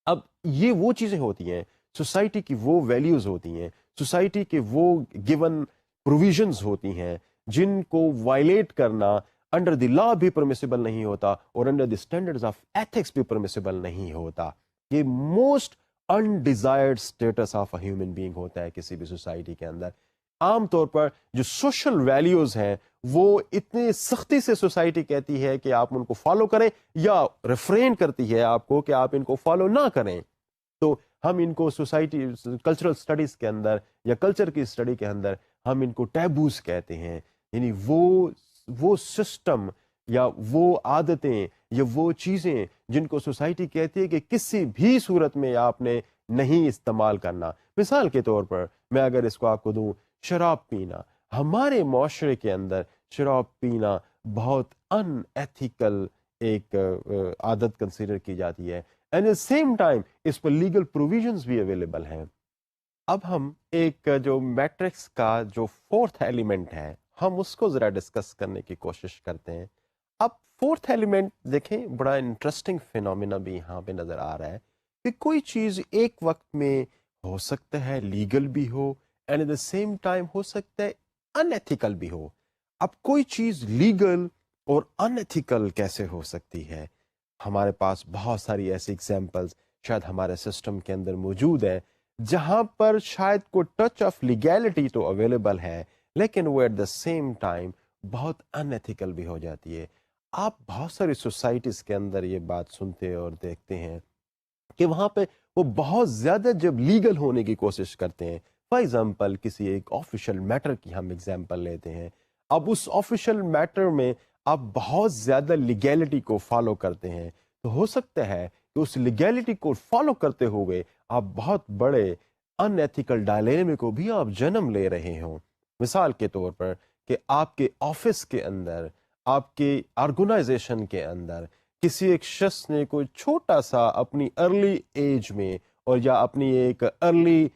اب یہ وہ چیزیں ہوتی ہیں، سوسائٹی کی وہ ویلیوز ہوتی ہیں، سوسائٹی کے وہ گیون پروویژنز ہوتی ہیں جن کو وائلیٹ کرنا انڈر دی لا بھی پرمیسیبل نہیں ہوتا اور under the standards of ethics بھی پرمیسیبل نہیں ہوتا۔ یہ most undesired status of a human being ہوتا ہے کسی بھی سوسائٹی کے اندر۔ عام طور پر جو سوشل ویلیوز ہیں وہ اتنی سختی سے سوسائٹی کہتی ہے کہ آپ ان کو فالو کریں یا ریفرین کرتی ہے آپ کو کہ آپ ان کو فالو نہ کریں، تو ہم ان کو سوسائٹی کلچرل سٹڈیز کے اندر یا کلچر کی اسٹڈی کے اندر ہم ان کو ٹیبوز کہتے ہیں، یعنی وہ سسٹم یا وہ عادتیں یا وہ چیزیں جن کو سوسائٹی کہتی ہے کہ کسی بھی صورت میں آپ نے نہیں استعمال کرنا۔ مثال کے طور پر میں اگر اس کو آپ کو دوں، شراب پینا، ہمارے معاشرے کے اندر شراب پینا بہت ان ایتھیکل ایک عادت کنسیڈر کی جاتی ہے، اینڈ ایٹ سیم ٹائم اس پر لیگل پروویژنز بھی اویلیبل ہیں۔ اب ہم ایک جو میٹرکس کا جو فورتھ ایلیمنٹ ہے ہم اس کو ذرا ڈسکس کرنے کی کوشش کرتے ہیں۔ اب فورتھ ایلیمنٹ دیکھیں، بڑا انٹرسٹنگ فینومینا بھی یہاں پہ نظر آ رہا ہے کہ کوئی چیز ایک وقت میں ہو سکتا ہے لیگل بھی ہو and at the same time ہو سکتا ہے ان ایتھیکل بھی ہو. اب کوئی چیز لیگل اور ان ایتھیکل کیسے ہو سکتی ہے؟ ہمارے پاس بہت ساری ایسی ایگزامپلس شاید ہمارے سسٹم کے اندر موجود ہیں جہاں پر شاید کوئی ٹچ آف لیگیلٹی تو اویلیبل ہے لیکن وہ ایٹ دا سیم ٹائم بہت ان ایتھیکل بھی ہو جاتی ہے. آپ بہت ساری سوسائٹیز کے اندر یہ بات سنتے اور دیکھتے ہیں کہ وہاں پہ وہ بہت زیادہ جب لیگل ہونے کی کوشش کرتے ہیں. فار ایگزامپل کسی ایک آفیشیل میٹر کی ہم ایگزامپل لیتے ہیں. اب اس آفیشیل میٹر میں آپ بہت زیادہ لیگیلٹی کو فالو کرتے ہیں تو ہو سکتا ہے کہ اس لیگیلٹی کو فالو کرتے ہوئے آپ بہت بڑے ان ایتھیکل ڈائلیمے کو بھی آپ جنم لے رہے ہوں. مثال کے طور پر کہ آپ کے آفس کے اندر، آپ کے آرگنائزیشن کے اندر کسی ایک شخص نے کوئی چھوٹا سا اپنی ارلی ایج میں اور یا اپنی ایک ارلی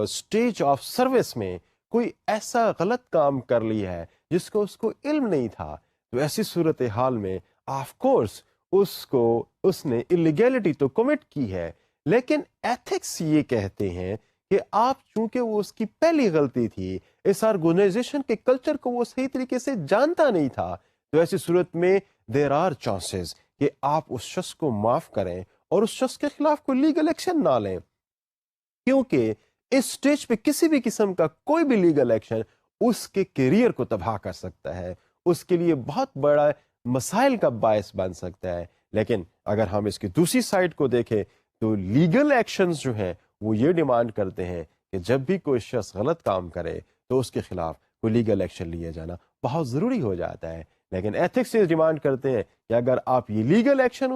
سٹیج آف سروس میں کوئی ایسا غلط کام کر لیا ہے جس کو اس کو علم نہیں تھا، تو ایسی صورتحال میں آف کورس اس نے الیگیلٹی تو کمٹ کی ہے، لیکن ایتھکس یہ کہتے ہیں کہ آپ چونکہ وہ اس کی پہلی غلطی تھی، اس آرگنائزیشن کے کلچر کو وہ صحیح طریقے سے جانتا نہیں تھا، تو ایسی صورت میں دیر آر چانسز کہ آپ اس شخص کو معاف کریں اور اس شخص کے خلاف کوئی لیگل ایکشن نہ لیں، کیونکہ اس سٹیج پہ کسی بھی قسم کا کوئی بھی لیگل ایکشن اس کے کیریئر کو تباہ کر سکتا ہے، اس کے لیے بہت بڑا مسائل کا باعث بن سکتا ہے. لیکن اگر ہم اس کی دوسری سائڈ کو دیکھیں تو لیگل ایکشنز جو ہیں وہ یہ ڈیمانڈ کرتے ہیں کہ جب بھی کوئی شخص غلط کام کرے تو اس کے خلاف کوئی لیگل ایکشن لیا جانا بہت ضروری ہو جاتا ہے. لیکن ایتھکس یہ ڈیمانڈ کرتے ہیں کہ اگر آپ یہ لیگل ایکشن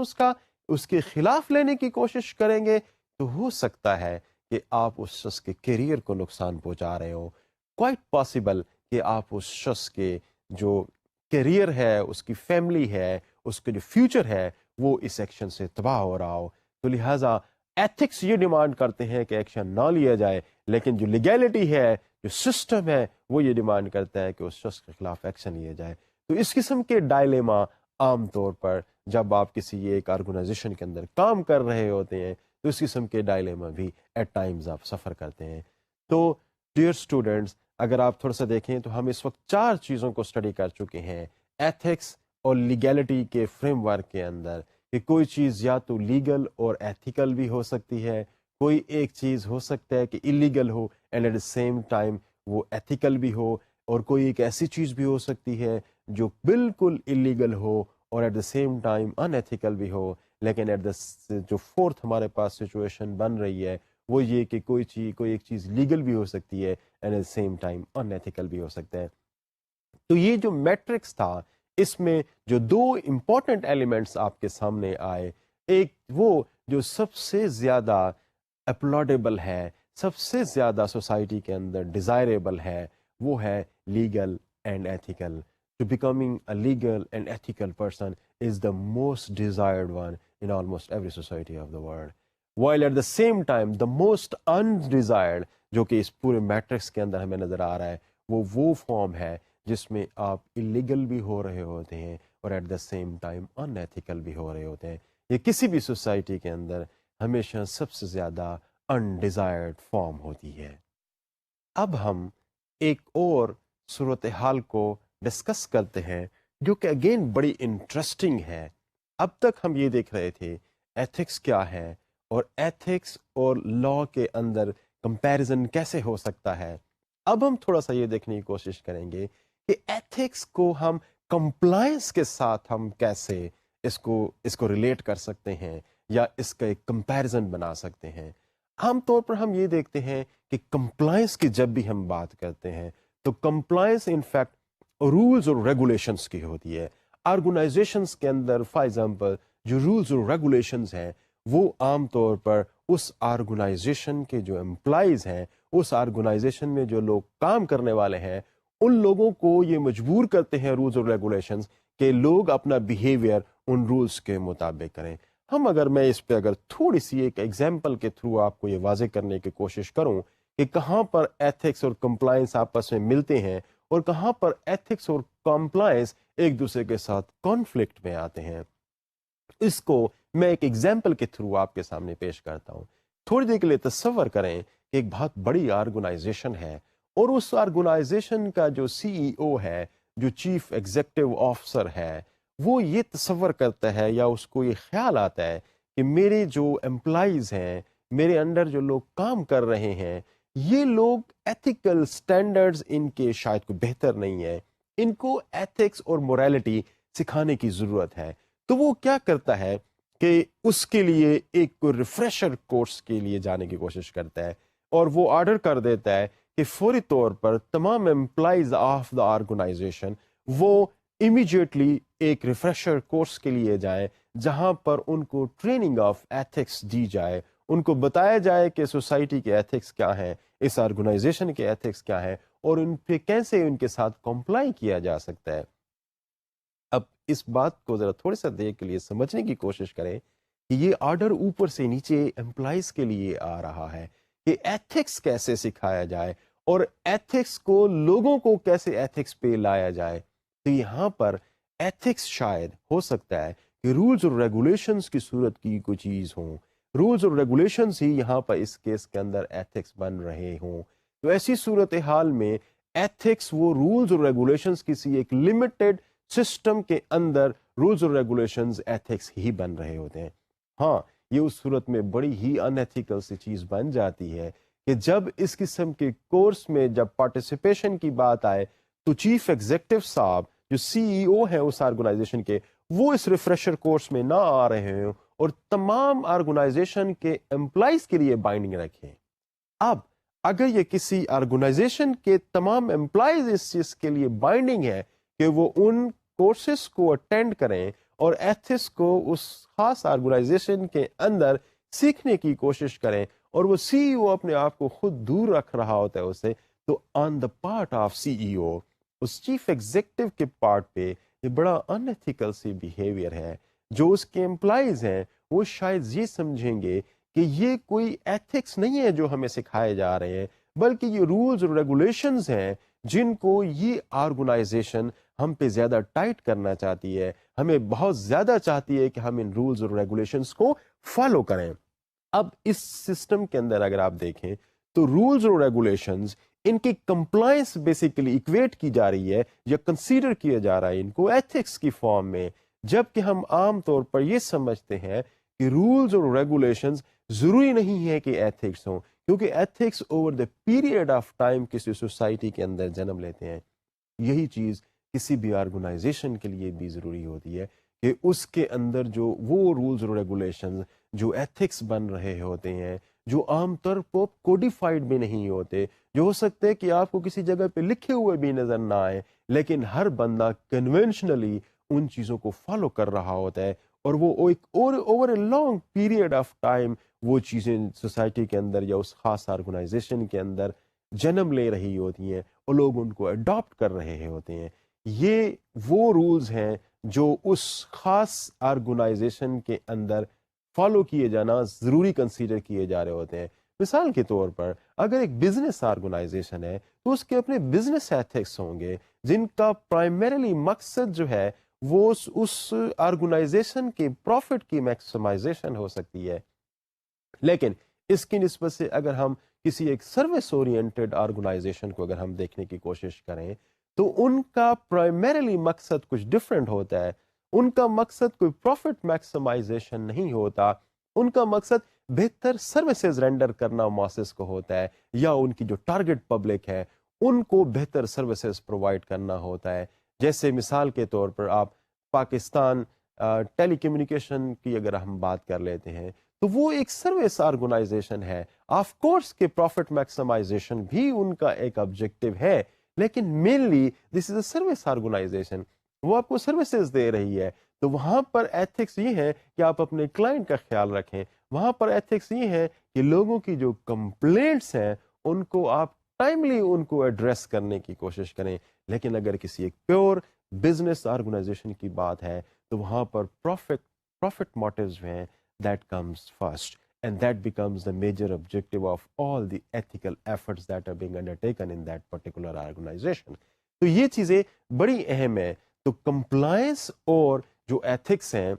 اس کے خلاف لینے کی کوشش کریں گے تو ہو سکتا ہے کہ آپ اس شخص کے کیریئر کو نقصان پہنچا رہے ہو. کوائٹ پاسبل کہ آپ اس شخص کے جو کیریئر ہے، اس کی فیملی ہے، اس کے جو فیوچر ہے وہ اس ایکشن سے تباہ ہو رہا ہو. تو لہٰذا ایتھکس یہ ڈیمانڈ کرتے ہیں کہ ایکشن نہ لیا جائے، لیکن جو لیگیلٹی ہے، جو سسٹم ہے، وہ یہ ڈیمانڈ کرتا ہے کہ اس شخص کے خلاف ایکشن لیا جائے. تو اس قسم کے ڈائلیما عام طور پر جب آپ کسی ایک آرگنائزیشن کے اندر کام کر رہے ہوتے ہیں تو اس قسم کے ڈائلیما بھی ایٹ ٹائمز آپ سفر کرتے ہیں. تو ڈیئر اسٹوڈنٹس، اگر آپ تھوڑا سا دیکھیں تو ہم اس وقت 4 چیزوں کو اسٹڈی کر چکے ہیں ایتھکس اور لیگیلٹی کے فریم ورک کے اندر، کہ کوئی چیز یا تو لیگل اور ایتھیکل بھی ہو سکتی ہے، کوئی ایک چیز ہو سکتا ہے کہ الیگل ہو and at the same time وہ ایتھیکل بھی ہو، اور کوئی ایک ایسی چیز بھی ہو سکتی ہے جو بالکل الیگل ہو اور at the same time unethical بھی ہو. لیکن جو فورتھ ہمارے پاس سچویشن بن رہی ہے وہ یہ کہ کوئی ایک چیز لیگل بھی ہو سکتی ہے and at the same time unethical بھی ہو سکتا ہے. تو یہ جو میٹرکس تھا اس میں جو 2 امپورٹنٹ ایلیمنٹس آپ کے سامنے آئے، ایک وہ جو سب سے زیادہ اپلاڈیبل ہے، سب سے زیادہ سوسائٹی کے اندر ڈیزائریبل ہے، وہ ہے legal and ethical. To becoming a legal and ethical person is the most desired one in almost every society of the world. While at the same time, the most undesired جو کہ اس پورے matrix کے اندر ہمیں نظر آ رہا ہے وہ form ہے جس میں آپ الیگل بھی ہو رہے ہوتے ہیں اور at the same time unethical بھی ہو رہے ہوتے ہیں. یہ کسی بھی سوسائٹی کے اندر ہمیشہ سب سے زیادہ انڈیزائرڈ فارم ہوتی ہے. اب ہم ایک اور صورتحال کو ڈسکس کرتے ہیں جو کہ اگین بڑی انٹرسٹنگ ہے. اب تک ہم یہ دیکھ رہے تھے ایتھکس کیا ہے اور ایتھکس اور لا کے اندر کمپیریزن کیسے ہو سکتا ہے. اب ہم تھوڑا سا یہ دیکھنے کی کوشش کریں گے کہ ایتھکس کو ہم کمپلائنس کے ساتھ ہم کیسے اس کو ریلیٹ کر سکتے ہیں یا اس کا ایک کمپیریزن بنا سکتے ہیں. عام طور پر ہم یہ دیکھتے ہیں کہ کمپلائنس کی جب بھی ہم بات کرتے ہیں تو کمپلائنس ان فیکٹ رولز اور ریگولیشنز کی ہوتی ہے. آرگنائزیشنز کے اندر فار ایگزامپل جو رولز اور ریگولیشنز ہیں وہ عام طور پر اس آرگنائزیشن کے جو امپلائیز ہیں، اس آرگنائزیشن میں جو لوگ کام کرنے والے ہیں، ان لوگوں کو یہ مجبور کرتے ہیں رولز اور ریگولیشنز کہ لوگ اپنا بیہیویئر ان رولز کے مطابق کریں. میں اس پہ اگر تھوڑی سی ایک ایگزامپل کے تھرو آپ کو یہ واضح کرنے کی کوشش کروں کہ کہاں پر ایتھکس اور کمپلائنس آپس میں ملتے ہیں اور کہاں پر ایتھکس اور کمپلائنس ایک دوسرے کے ساتھ کانفلکٹ میں آتے ہیں. اس کو میں ایک ایگزامپل کے تھرو آپ کے سامنے پیش کرتا ہوں. تھوڑی دیر کے لیے تصور کریں کہ ایک بہت بڑی آرگنائزیشن ہے اور اس آرگنائزیشن کا جو سی ای او ہے, جو چیف ایگزیکٹو آفیسر ہے, وہ یہ تصور کرتا ہے یا اس کو یہ خیال آتا ہے کہ میرے جو امپلائیز ہیں, میرے انڈر جو لوگ کام کر رہے ہیں, یہ لوگ ایتھیکل سٹینڈرڈز ان کے شاید کو بہتر نہیں ہے, ان کو ایتھکس اور مورالٹی سکھانے کی ضرورت ہے. تو وہ کیا کرتا ہے کہ اس کے لیے ایک ریفریشر کورس کے لیے جانے کی کوشش کرتا ہے اور وہ آرڈر کر دیتا ہے کہ فوری طور پر تمام امپلائیز آف دا آرگنائزیشن وہ امیجیٹلی ایک ریفریشر کورس کے لیے جائیں, جہاں پر ان کو ٹریننگ آف ایتھکس دی جائے, ان کو بتایا جائے کہ سوسائٹی کے ایتھکس کیا ہیں, اس آرگنائزیشن کے ایتھکس کیا ہیں اور ان پہ کیسے ان کے ساتھ کمپلائی کیا جا سکتا ہے. اب اس بات کو ذرا تھوڑی سا دیر کے لیے سمجھنے کی کوشش کریں کہ یہ آرڈر اوپر سے نیچے امپلائیز کے لیے آ رہا ہے کہ ایتھکس کیسے سکھایا جائے اور ایتھکس کو لوگوں کو کیسے ایتھکس پہ لایا جائے. تو یہاں پر ایتھکس شاید ہو سکتا ہے کہ رولز اور ریگولیشنز کی صورت کی کوئی چیز ہوں, رولز اور ریگولیشنز ہی یہاں پر اس کیس کے اندر ایتھکس بن رہے ہوں. تو ایسی صورتحال میں ایتھکس وہ رولز اور ریگولیشنز کسی ایک لمیٹڈ سسٹم کے اندر رولز اور ریگولیشنز ایتھکس ہی بن رہے ہوتے ہیں. ہاں, یہ اس صورت میں بڑی ہی ان ایتھیکل سی چیز بن جاتی ہے کہ جب اس قسم کے کورس میں جب پارٹیسپیشن کی بات آئے تو چیف ایگزیکٹو صاحب جو سی ای او ہیں اس آرگنائزیشن کے, وہ اس ریفریشر کورس میں نہ آ رہے ہوں اور تمام آرگنائزیشن کے امپلائیز کے لیے بائنڈنگ رکھیں. اب اگر یہ کسی آرگنائزیشن کے تمام امپلائیز اس چیز کے لیے بائنڈنگ ہے کہ وہ ان کورسز کو اٹینڈ کریں اور ایتھکس کو اس خاص آرگنائزیشن کے اندر سیکھنے کی کوشش کریں, اور وہ سی ای او اپنے آپ کو خود دور رکھ رہا ہوتا ہے اس سے, تو on the part of C E O, اس چیف ایگزیکٹو کے پارٹ پہ یہ بڑا ان ایتھیکل سی بیہیویئر ہے. جو اس کے امپلائیز ہیں وہ شاید یہ سمجھیں گے کہ یہ کوئی ایتھکس نہیں ہے جو ہمیں سکھائے جا رہے ہیں, بلکہ یہ رولز اور ریگولیشنز ہیں جن کو یہ آرگنائزیشن ہم پہ زیادہ ٹائٹ کرنا چاہتی ہے, ہمیں بہت زیادہ چاہتی ہے کہ ہم ان رولز اور ریگولیشنز کو فالو کریں. اب اس سسٹم کے اندر اگر آپ دیکھیں تو رولز اور ریگولیشنز ان کی کمپلائنس بیسیکلی ایکویٹ کی جا رہی ہے یا کنسیڈر کیا جا رہا ہے ان کو ایتھکس کی فارم میں, جبکہ ہم عام طور پر یہ سمجھتے ہیں کہ رولز اور ریگولیشنز ضروری نہیں ہے کہ ایتھکس ہوں, کیونکہ ethics over the period of time کسی سوسائٹی کے اندر جنم لیتے ہیں. یہی چیز کسی بھی آرگنائزیشن کے لیے بھی ضروری ہوتی ہے کہ اس کے اندر جو وہ رولز اور ریگولیشنز جو ایتھکس بن رہے ہوتے ہیں, جو عام طور پر کوڈیفائڈ بھی نہیں ہوتے, جو ہو سکتے ہیں کہ آپ کو کسی جگہ پہ لکھے ہوئے بھی نظر نہ آئے, لیکن ہر بندہ کنونشنلی ان چیزوں کو فالو کر رہا ہوتا ہے, اور وہ ایک over a long period of time وہ چیزیں سوسائٹی کے اندر یا اس خاص آرگنائزیشن کے اندر جنم لے رہی ہوتی ہیں اور لوگ ان کو اڈاپٹ کر رہے ہوتے ہیں. یہ وہ رولز ہیں جو اس خاص آرگنائزیشن کے اندر فالو کیے جانا ضروری کنسیڈر کیے جا رہے ہوتے ہیں. مثال کے طور پر اگر ایک بزنس آرگنائزیشن ہے تو اس کے اپنے بزنس ایتھکس ہوں گے جن کا پرائمریلی مقصد جو ہے وہ اس آرگنائزیشن کے پروفٹ کی میکسیمائزیشن ہو سکتی ہے. لیکن اس کی نسبت سے اگر ہم کسی ایک سروس اورینٹڈ آرگنائزیشن کو اگر ہم دیکھنے کی کوشش کریں تو ان کا پرائمریلی مقصد کچھ ڈفرینٹ ہوتا ہے. ان کا مقصد کوئی پروفٹ میکسیمائزیشن نہیں ہوتا, ان کا مقصد بہتر سروسز رینڈر کرنا ماسس کو ہوتا ہے, یا ان کی جو ٹارگٹ پبلک ہے ان کو بہتر سروسز پرووائڈ کرنا ہوتا ہے. جیسے مثال کے طور پر آپ پاکستان ٹیلی کمیونیکیشن کی اگر ہم بات کر لیتے ہیں تو وہ ایک سروس آرگنائزیشن ہے. آف کورس کہ پروفٹ میکسیمائزیشن بھی ان کا ایک آبجیکٹو ہے, لیکن mainly this is a service organisation, وہ آپ کو سروسز دے رہی ہے. تو وہاں پر ایتھکس یہ ہے کہ آپ اپنے کلائنٹ کا خیال رکھیں, وہاں پر ایتھکس یہ ہے کہ لوگوں کی جو کمپلینٹس ہیں ان کو آپ ٹائملی ان کو ایڈریس کرنے کی کوشش کریں. لیکن اگر کسی ایک پیور بزنس آرگنائزیشن کی بات ہے تو وہاں پر پروفٹ موٹیوز ہیں, that comes first and that becomes the major objective of all the ethical efforts that are being undertaken in that particular organization. تو یہ چیزیں بڑی اہم ہیں. تو کمپلائنس اور جو ایتھکس ہیں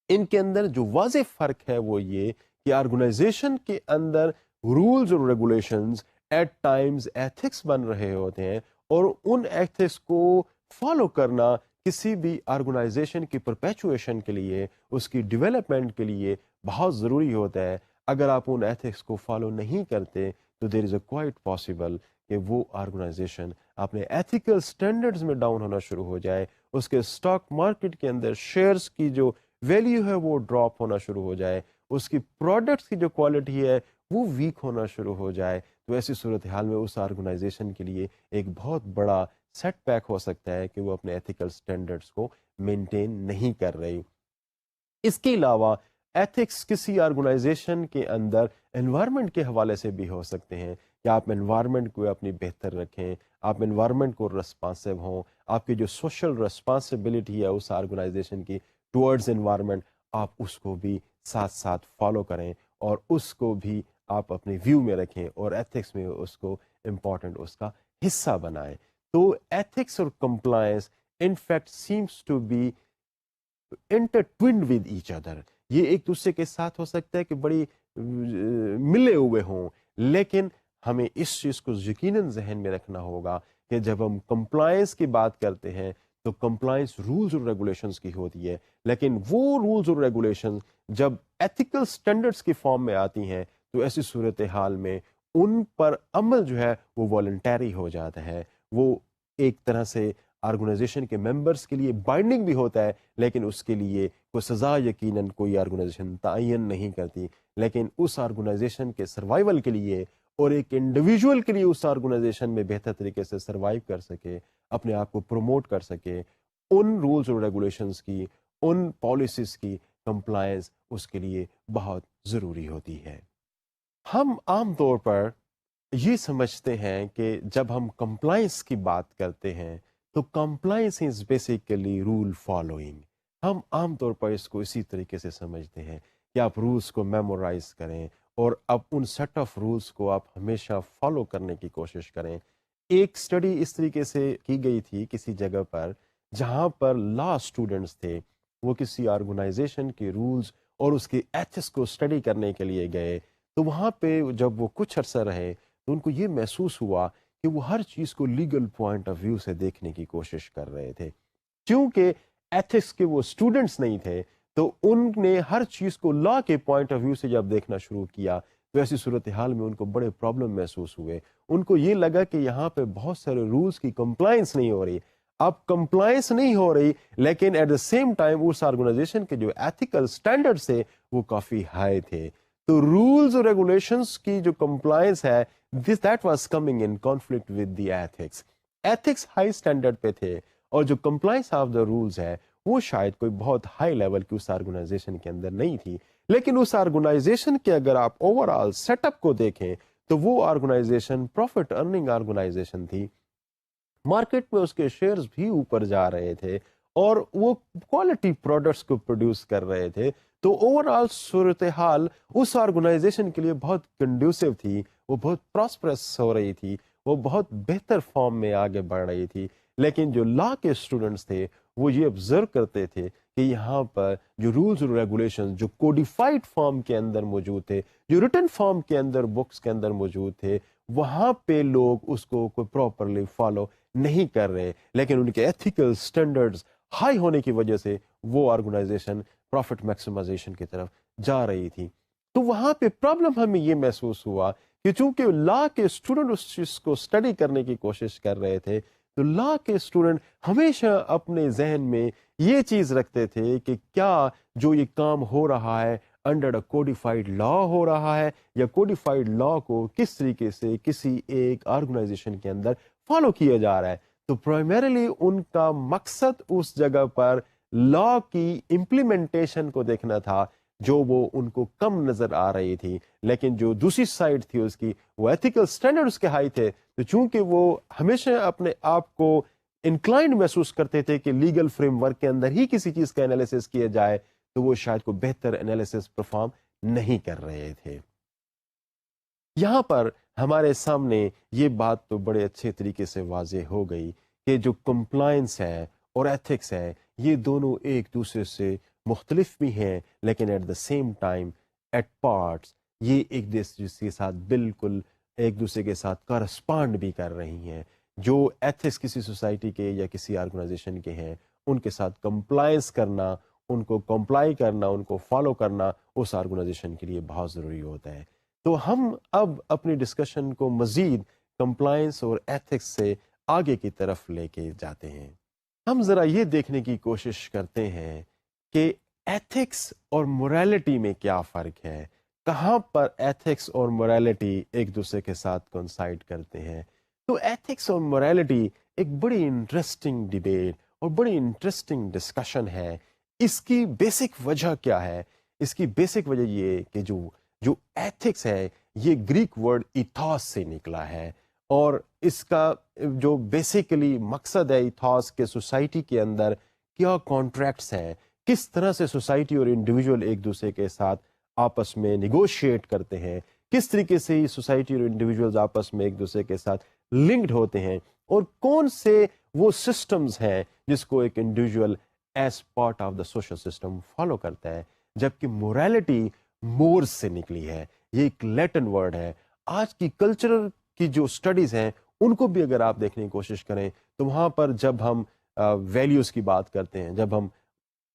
ان کے اندر جو واضح فرق ہے وہ یہ کہ آرگنائزیشن کے اندر رولز اور ریگولیشنز ایٹ ٹائمز ایتھکس بن رہے ہوتے ہیں، اور ان ایتھکس کو فالو کرنا کسی بھی آرگنائزیشن کی پرپیچویشن کے لیے، اس کی ڈیولپمنٹ کے لیے بہت ضروری ہوتا ہے۔ اگر آپ ان ایتھکس کو فالو نہیں کرتے تو دیر از اے کوائٹ پاسبل کہ وہ آرگنائزیشن اپنے ایتھیکل سٹینڈرڈز میں ڈاؤن ہونا شروع ہو جائے، اس کے اسٹاک مارکیٹ کے اندر شیئرز کی جو ویلیو ہے وہ ڈراپ ہونا شروع ہو جائے، اس کی پروڈکٹس کی جو کوالٹی ہے وہ ویک ہونا شروع ہو جائے، تو ایسی صورتحال میں اس آرگنائزیشن کے لیے ایک بہت بڑا سیٹ بیک ہو سکتا ہے کہ وہ اپنے ایتھیکل سٹینڈرڈز کو مینٹین نہیں کر رہی۔ اس کے علاوہ ایتھکس کسی آرگنائزیشن کے اندر انوائرمنٹ کے حوالے سے بھی ہو سکتے ہیں کہ آپ انوائرمنٹ کو اپنی بہتر رکھیں، آپ انوائرمنٹ کو رسپانسو ہوں، آپ کی جو سوشل رسپانسبلٹی ہے اس آرگنائزیشن کی ٹورڈز انوائرمنٹ، آپ اس کو بھی ساتھ ساتھ فالو کریں اور اس کو بھی آپ اپنے ویو میں رکھیں اور ایتھکس میں اس کو امپورٹنٹ اس کا حصہ بنائیں۔ تو ایتھکس اور compliance in fact seems to be intertwined with each other, یہ ایک دوسرے کے ساتھ ہو سکتا ہے کہ بڑی ملے ہوئے ہوں، لیکن ہمیں اس چیز کو یقیناً ذہن میں رکھنا ہوگا کہ جب ہم کمپلائنس کی بات کرتے ہیں تو کمپلائنس رولز اور ریگولیشنز کی ہوتی ہے، لیکن وہ رولز اور ریگولیشنز جب ایتھیکل سٹینڈرڈز کی فارم میں آتی ہیں تو ایسی صورتحال میں ان پر عمل جو ہے وہ والنٹری ہو جاتا ہے، وہ ایک طرح سے آرگنائزیشن کے ممبرس کے لیے بائنڈنگ بھی ہوتا ہے، لیکن اس کے لیے کوئی سزا یقیناً کوئی آرگنائزیشن تعین نہیں کرتی، لیکن اس آرگنائزیشن کے سروائیول کے لیے اور ایک انڈیویجول کے لیے اس آرگنائزیشن میں بہتر طریقے سے سروائیو کر سکے، اپنے آپ کو پروموٹ کر سکے، ان رولز اور ریگولیشنز کی، ان پالیسیز کی کمپلائنس اس کے لیے بہت ضروری ہوتی ہے۔ ہم عام طور پر یہ سمجھتے ہیں کہ جب ہم کمپلائنس کی بات کرتے ہیں تو compliance is basically rule following, ہم عام طور پر اس کو اسی طریقے سے سمجھتے ہیں کہ آپ رولس کو میمورائز کریں اور اب ان سیٹ آف رولس کو آپ ہمیشہ فالو کرنے کی کوشش کریں۔ ایک اسٹڈی اس طریقے سے کی گئی تھی کسی جگہ پر جہاں پر لا اسٹوڈنٹس تھے، وہ کسی آرگنائزیشن کے رولز اور اس کے ایتھکس کو اسٹڈی کرنے کے لیے گئے، تو وہاں پہ جب وہ کچھ عرصہ رہے تو ان کو یہ محسوس ہوا کہ وہ ہر چیز کو لیگل پوائنٹ آف ویو سے دیکھنے کی کوشش کر رہے تھے، کیونکہ ایتھکس کے وہ اسٹوڈنٹس نہیں تھے تو ان نے ہر چیز کو لا کے پوائنٹ آف ویو سے جب دیکھنا شروع کیا تو ایسی صورتحال میں ان کو بڑے پرابلم محسوس ہوئے، ان کو یہ لگا کہ یہاں پہ بہت سارے رولز کی کمپلائنس نہیں ہو رہی، اب کمپلائنس نہیں ہو رہی لیکن ایٹ دا سیم ٹائم اس آرگنائزیشن کے جو ایتھیکل سٹینڈرڈ تھے وہ کافی ہائی تھے، تو رولز اور ریگولیشنز کی جو کمپلائنس ہے that was coming in conflict with the ethics. Ethics high standard پہ تھے اور جو کمپلائنس آف دا رولز ہے وہ شاید کوئی بہت ہائی لیول کی اس آرگنائزیشن کے اندر نہیں تھی، لیکن اس آرگنائزیشن کے اگر آپ اوور آل سیٹ اپ کو دیکھیں تو وہ آرگنائزیشن پروفٹ ارننگ آرگنائزیشن تھی، مارکیٹ میں اس کے شیئرز بھی اوپر جا رہے تھے اور وہ کوالٹی پروڈکٹس کو پروڈیوس کر رہے تھے، تو اوور آل صورتحال اس آرگنائزیشن کے لیے بہت کنڈیوسو تھی، وہ بہت پراسپرس ہو رہی تھی، وہ بہت بہتر فارم میں آگے بڑھ رہی تھی، لیکن جو لا کے اسٹوڈنٹس تھے وہ یہ آبزرو کرتے تھے کہ یہاں پر جو رولز اور ریگولیشن جو کوڈیفائڈ فارم کے اندر موجود تھے، جو ریٹن فارم کے اندر بکس کے اندر موجود تھے، وہاں پہ لوگ اس کو کوئی پراپرلی فالو نہیں کر رہے، لیکن ان کے ایتھیکل سٹینڈرڈز ہائی ہونے کی وجہ سے وہ آرگنائزیشن پروفٹ میکسیمائزیشن کی طرف جا رہی تھی، تو وہاں پہ پرابلم ہمیں یہ محسوس ہوا کہ چونکہ لا کے اسٹوڈنٹ اس چیز کو اسٹڈی کرنے کی کوشش کر رہے تھے تو لا کے اسٹوڈنٹ ہمیشہ اپنے ذہن میں یہ چیز رکھتے تھے کہ کیا جو یہ کام ہو رہا ہے انڈر اے کوڈیفائڈ لا ہو رہا ہے یا کوڈیفائڈ لا کو کس طریقے سے کسی ایک آرگنائزیشن کے اندر فالو کیا جا رہا ہے، تو پرائمریلی ان کا مقصد اس جگہ پر لا کی امپلیمنٹیشن کو دیکھنا تھا جو وہ ان کو کم نظر آ رہی تھی، لیکن جو دوسری سائڈ تھی اس کی وہ ایتھیکل سٹینڈرڈ اس کے ہائی تھے، تو چونکہ وہ ہمیشہ اپنے آپ کو انکلائنڈ محسوس کرتے تھے کہ لیگل فریم ورک کے اندر ہی کسی چیز کا انالیسس کیا جائے تو وہ شاید کوئی بہتر انالیسس پرفارم نہیں کر رہے تھے۔ یہاں پر ہمارے سامنے یہ بات تو بڑے اچھے طریقے سے واضح ہو گئی کہ جو کمپلائنس ہے اور ایتھکس ہے یہ دونوں ایک دوسرے سے مختلف بھی ہیں، لیکن at the same time at parts یہ ایک دوسرے کے ساتھ بالکل ایک دوسرے کے ساتھ کارسپانڈ بھی کر رہی ہیں۔ جو ایتھکس کسی سوسائٹی کے یا کسی آرگنائزیشن کے ہیں ان کے ساتھ کمپلائنس کرنا، ان کو کمپلائی کرنا، ان کو فالو کرنا اس آرگنائزیشن کے لیے بہت ضروری ہوتا ہے۔ تو ہم اب اپنی ڈسکشن کو مزید کمپلائنس اور ایتھکس سے آگے کی طرف لے کے جاتے ہیں۔ ہم ذرا یہ دیکھنے کی کوشش کرتے ہیں کہ ایتھکس اور موریلٹی میں کیا فرق ہے، کہاں پر ایتھکس اور موریلٹی ایک دوسرے کے ساتھ کنسائڈ کرتے ہیں۔ تو ایتھکس اور موریلٹی ایک بڑی انٹرسٹنگ ڈیبیٹ اور بڑی انٹرسٹنگ ڈسکشن ہے۔ اس کی بیسک وجہ کیا ہے؟ اس کی بیسک وجہ یہ کہ جو ایتھکس ہے یہ گریک ورڈ ایتھوس سے نکلا ہے، اور اس کا جو بیسیکلی مقصد ہے ایتھوس کے سوسائٹی کے اندر کیا کانٹریکٹس ہیں، کس طرح سے سوسائٹی اور انڈیویجول ایک دوسرے کے ساتھ آپس میں نیگوشیٹ کرتے ہیں، کس طریقے سے یہ سوسائٹی اور انڈیویجولز آپس میں ایک دوسرے کے ساتھ لنکڈ ہوتے ہیں، اور کون سے وہ سسٹمز ہیں جس کو ایک individual as part of the social system follow کرتا ہے۔ جبکہ موریلٹی مورز سے نکلی ہے، یہ ایک لیٹن ورڈ ہے۔ آج کی کلچرل کی جو سٹڈیز ہیں ان کو بھی اگر آپ دیکھنے کی کوشش کریں تو وہاں پر جب ہم ویلیوز کی بات کرتے ہیں، جب ہم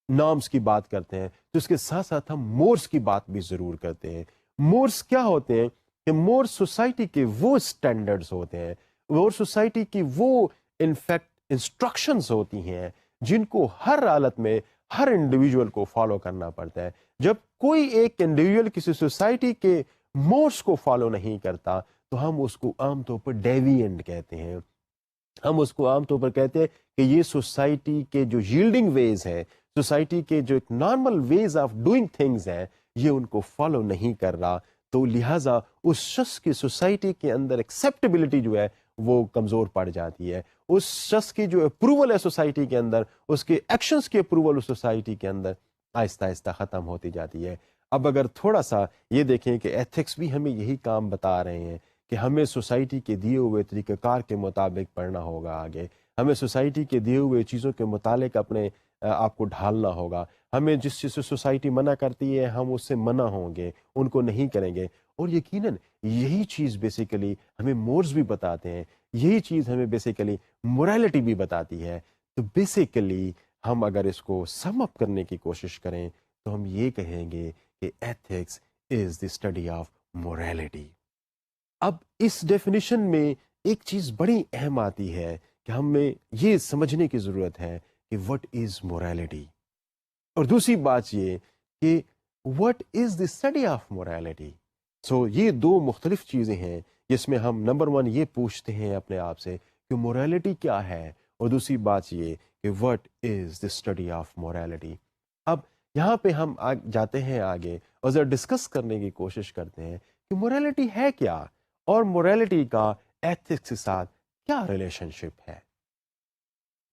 نارمس کی بات کرتے ہیں، تو اس کے ساتھ ساتھ ہم مورس کی بات بھی ضرور کرتے ہیں۔ مورس کیا ہوتے ہیں؟ کہ مورس سوسائٹی کے وہ سٹینڈرڈز ہوتے ہیں، اور سوسائٹی کی وہ انفیکٹ انسٹرکشنز ہوتی ہیں جن کو ہر حالت میں ہر انڈیویجول کو فالو کرنا پڑتا ہے۔ جب کوئی ایک انڈیویجول کسی سوسائٹی کے مورس کو فالو نہیں کرتا تو ہم اس کو عام طور پر ڈیوینٹ کہتے ہیں۔ ہم اس کو عام طور پر کہتے ہیں کہ یہ سوسائٹی کے جو ییلڈنگ ویز ہیں، سوسائٹی کے جو ایک normal ways of doing things ہیں، یہ ان کو فالو نہیں کر رہا، تو لہٰذا اس شخص کی سوسائٹی کے اندر ایکسیپٹیبلٹی جو ہے وہ کمزور پڑ جاتی ہے۔ اس شخص کی جو اپروول ہے سوسائٹی کے اندر، اس کے ایکشنز کی اپروول اس سوسائٹی کے اندر آہستہ آہستہ ختم ہوتی جاتی ہے۔ اب اگر تھوڑا سا یہ دیکھیں کہ ایتھکس بھی ہمیں یہی کام بتا رہے ہیں کہ ہمیں سوسائٹی کے دیے ہوئے طریقہ کار کے مطابق پڑھنا ہوگا، آگے ہمیں سوسائٹی کے دیے ہوئے چیزوں کے متعلق اپنے آپ کو ڈھالنا ہوگا، ہمیں جس چیز سے سوسائٹی منع کرتی ہے ہم اس سے منع ہوں گے، ان کو نہیں کریں گے۔ اور یقیناً یہی چیز بیسیکلی ہمیں مورز بھی بتاتے ہیں، یہی چیز ہمیں بیسیکلی موریلٹی بھی بتاتی ہے۔ تو بیسیکلی ہم اگر اس کو سم اپ کرنے کی کوشش کریں تو ہم یہ کہیں گے کہ ethics is the study of morality. اب اس ڈیفینیشن میں ایک چیز بڑی اہم آتی ہے کہ ہمیں یہ سمجھنے کی ضرورت ہے کہ وٹ از موریلٹی، اور دوسری بات یہ کہ what is the study of morality. So یہ دو مختلف چیزیں ہیں جس میں ہم نمبر 1 یہ پوچھتے ہیں اپنے آپ سے کہ موریلٹی کیا ہے، اور دوسری بات یہ کہ what is the study of morality. اب یہاں پہ ہم جاتے ہیں آگے اور ذرا ڈسکس کرنے کی کوشش کرتے ہیں کہ موریلٹی ہے کیا، اور موریلٹی کا ایتھکس کے ساتھ کیا ریلیشن شپ ہے۔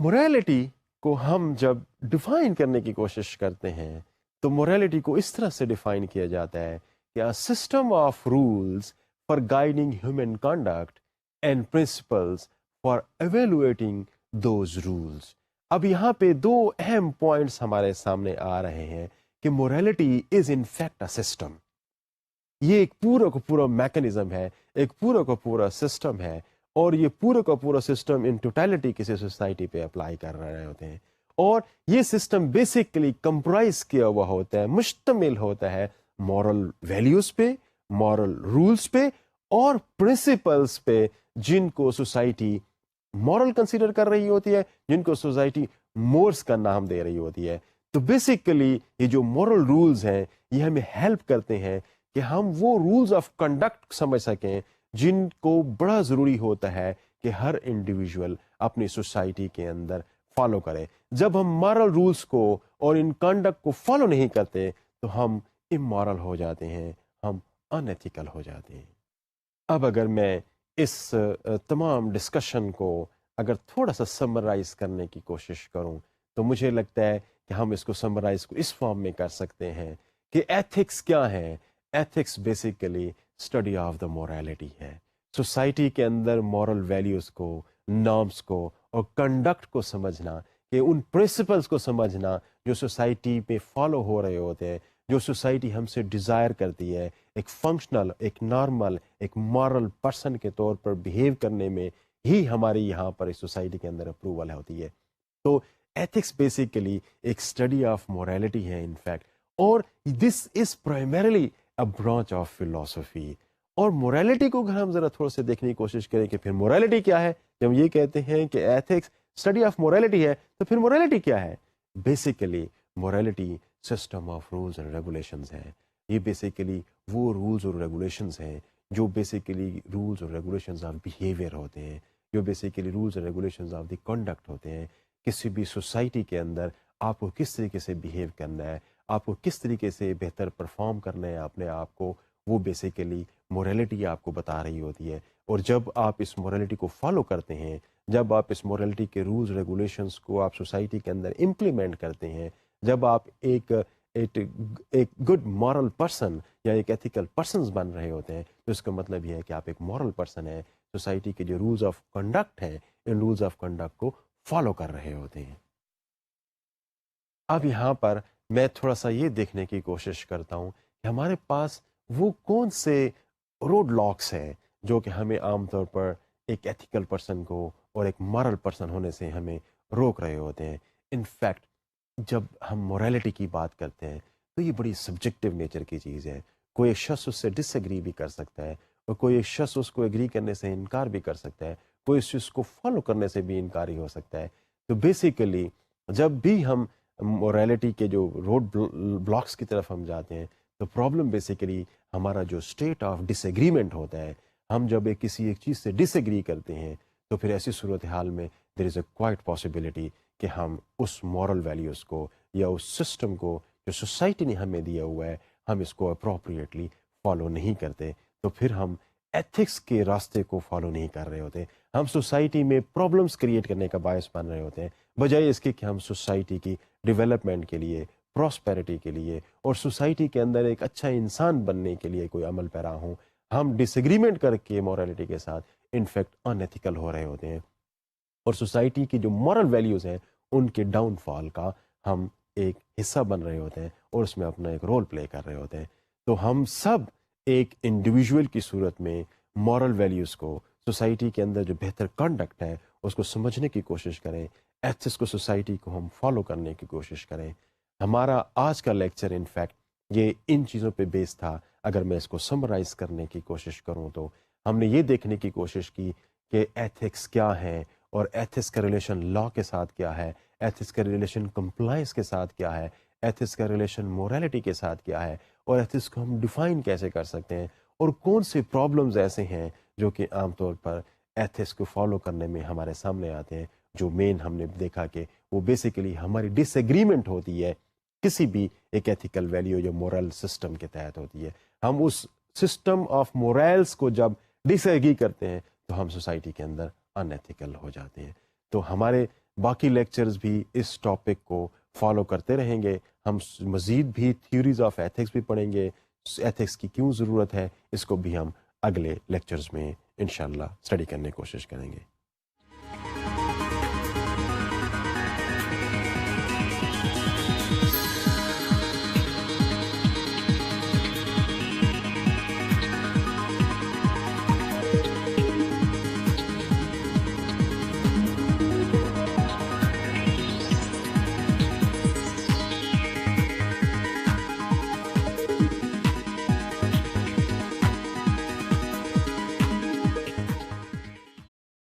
موریلٹی کو ہم جب ڈیفائن کرنے کی کوشش کرتے ہیں تو موریلٹی کو اس طرح سے ڈیفائن کیا جاتا ہے کہ system of rules for guiding human conduct and principles for evaluating those rules. اب یہاں پہ دو اہم پوائنٹس ہمارے سامنے آ رہے ہیں کہ morality is in fact a system. یہ ایک پورا کا پورا میکنزم ہے، ایک پورا کا پورا سسٹم ہے، اور یہ پورا کا پورا سسٹم ان ٹوٹیلٹی کسی سوسائٹی پہ اپلائی کر رہے ہوتے ہیں، اور یہ سسٹم بیسیکلی کمپرائز کیا ہوا ہوتا ہے، مشتمل ہوتا ہے مورل ویلیوز پہ، مورل رولز پہ، اور پرنسپلز پہ جن کو سوسائٹی مورل کنسیڈر کر رہی ہوتی ہے، جن کو سوسائٹی مورس کا نام دے رہی ہوتی ہے۔ تو بیسیکلی یہ جو مورل رولز ہیں یہ ہمیں ہیلپ کرتے ہیں کہ ہم وہ رولز آف کنڈکٹ سمجھ سکیں جن کو بڑا ضروری ہوتا ہے کہ ہر انڈیویجول اپنی سوسائٹی کے اندر فالو کرے۔ جب ہم مورل رولز کو اور ان کنڈکٹ کو فالو نہیں کرتے تو ہم امورل ہو جاتے ہیں، ہم ان ایتھیکل ہو جاتے ہیں۔ اب اگر میں اس تمام ڈسکشن کو اگر تھوڑا سا سمرائز کرنے کی کوشش کروں تو مجھے لگتا ہے کہ ہم اس کو سمرائز کو اس فارم میں کر سکتے ہیں کہ ایتھکس کیا ہے۔ Ethics basically study of the morality ہے، سوسائٹی کے اندر مورل ویلیوز کو، نارمس کو اور کنڈکٹ کو سمجھنا کہ ان پرنسپلس کو سمجھنا جو سوسائٹی پہ فالو ہو رہے ہوتے ہیں، جو سوسائٹی ہم سے ڈیزائر کرتی ہے ایک فنکشنل، ایک نارمل، ایک مارل پرسن کے طور پر بیہیو کرنے میں ہی ہماری یہاں پر اس سوسائٹی کے اندر اپروول ہوتی ہے. تو ایتھکس بیسیکلی ایک اسٹڈی آف مورالٹی ہے ان فیکٹ، اور this is primarily a branch of philosophy. اور مورالٹی کو اگر ہم ذرا تھوڑا سا دیکھنے کی کوشش کریں کہ پھر مورالٹی کیا ہے، جب ہم یہ کہتے ہیں کہ ایتھکس اسٹڈی آف مورالٹی ہے تو پھر مورالٹی کیا ہے؟ Basically morality system of rules and regulations ہے. یہ بیسیکلی وہ رولز اور ریگولیشنز ہیں جو بیسیکلی رولز اور ریگولیشنز آف بیہیویئر ہوتے ہیں، جو بیسیکلی رولز اور ریگولیشنز آف دی کنڈکٹ ہوتے ہیں. کسی بھی سوسائٹی کے اندر آپ کو کس طریقے سے بیہیو کرنا ہے، آپ کو کس طریقے سے بہتر پرفارم کرنا ہے اپنے آپ کو، وہ بیسیکلی مورالٹی آپ کو بتا رہی ہوتی ہے. اور جب آپ اس مورالٹی کو فالو کرتے ہیں، جب آپ اس مورالٹی کے رولز ریگولیشنز کو آپ سوسائٹی کے اندر امپلیمنٹ کرتے ہیں، جب آپ ایک گڈ مورل پرسن یا ایک ایتھیکل پرسنز بن رہے ہوتے ہیں، تو اس کا مطلب یہ ہے کہ آپ ایک مورل پرسن ہیں، سوسائٹی کے جو رولز آف کنڈکٹ ہیں ان رولز آف کنڈکٹ کو فالو کر رہے ہوتے ہیں. اب یہاں پر میں تھوڑا سا یہ دیکھنے کی کوشش کرتا ہوں کہ ہمارے پاس وہ کون سے روڈ لاکس ہیں جو کہ ہمیں عام طور پر ایک ایتھیکل پرسن کو اور ایک مارل پرسن ہونے سے ہمیں روک رہے ہوتے ہیں. ان فیکٹ جب ہم مورالٹی کی بات کرتے ہیں تو یہ بڑی سبجیکٹو نیچر کی چیز ہے. کوئی ایک شخص اس سے ڈس ایگری بھی کر سکتا ہے، اور کوئی ایک شخص اس کو ایگری کرنے سے انکار بھی کر سکتا ہے، کوئی اس چیز کو فالو کرنے سے بھی انکاری ہو سکتا ہے. تو بیسیکلی جب بھی ہم مورالٹی کے جو روڈ بلاکس کی طرف ہم جاتے ہیں تو پرابلم بیسیکلی ہمارا جو اسٹیٹ آف ڈس ایگریمنٹ ہوتا ہے. ہم جب کسی ایک چیز سے ڈس ایگری کرتے ہیں تو پھر ایسی صورتحال میں دیر از اے کوائٹ پاسبلٹی کہ ہم اس مورل ویلیوز کو یا اس سسٹم کو جو سوسائٹی نے ہمیں دیا ہوا ہے ہم اس کو اپروپریٹلی فالو نہیں کرتے. تو پھر ہم ایتھکس کے راستے کو فالو نہیں کر رہے ہوتے، ہم سوسائٹی میں پرابلمس کریٹ کرنے کا باعث بن رہے ہوتے ہیں، بجائے اس کے کہ ہم سوسائٹی کی ڈیولپمنٹ کے لیے، پراسپیرٹی کے لیے اور سوسائٹی کے اندر ایک اچھا انسان بننے کے لیے کوئی عمل پیرا ہوں. ہم ڈس ایگریمنٹ کر کے مورالٹی کے ساتھ انفیکٹ ان ایتھیکل ہو رہے ہوتے ہیں، اور سوسائٹی کی جو مورل ویلیوز ہیں ان کے ڈاؤن فال کا ہم ایک حصہ بن رہے ہوتے ہیں اور اس میں اپنا ایک رول پلے کر رہے ہوتے ہیں. تو ہم سب ایک انڈیویجول کی صورت میں مورل ویلیوز کو، سوسائٹی کے اندر جو بہتر کنڈکٹ ہے اس کو سمجھنے کی کوشش کریں، ایتھکس کو، سوسائٹی کو ہم فالو کرنے کی کوشش کریں. ہمارا آج کا لیکچر انفیکٹ یہ ان چیزوں پہ بیس تھا. اگر میں اس کو سمرائز کرنے کی کوشش کروں تو ہم نے یہ دیکھنے کی کوشش کی کہ ایتھکس کیا ہے، اور ایتھکس کا ریلیشن لا کے ساتھ کیا ہے، ایتھکس کا ریلیشن کمپلائنس کے ساتھ کیا ہے، ایتھکس کا ریلیشن مورالٹی کے ساتھ کیا ہے، اور ایتھکس کو ہم ڈیفائن کیسے کر سکتے ہیں، اور کون سے پرابلمز ایسے ہیں جو کہ عام طور پر ایتھکس کو فالو کرنے میں ہمارے سامنے آتے ہیں. جو مین ہم نے دیکھا کہ وہ بیسیکلی ہماری ڈس ایگریمنٹ ہوتی ہے کسی بھی ایک ایتھیکل ویلیو یا مورل سسٹم کے تحت ہوتی ہے. ہم اس سسٹم آف مورالز کو جب ڈس ایگری کرتے ہیں تو ہم سوسائٹی کے اندر ان ایتھیکل ہو جاتے ہیں. تو ہمارے باقی لیکچرز بھی اس ٹاپک کو فالو کرتے رہیں گے. ہم مزید بھی تھیوریز آف ایتھکس بھی پڑھیں گے، ایتھکس کی کیوں ضرورت ہے، اس کو بھی ہم اگلے لیکچرز میں انشاءاللہ اسٹڈی کرنے کی کوشش کریں گے.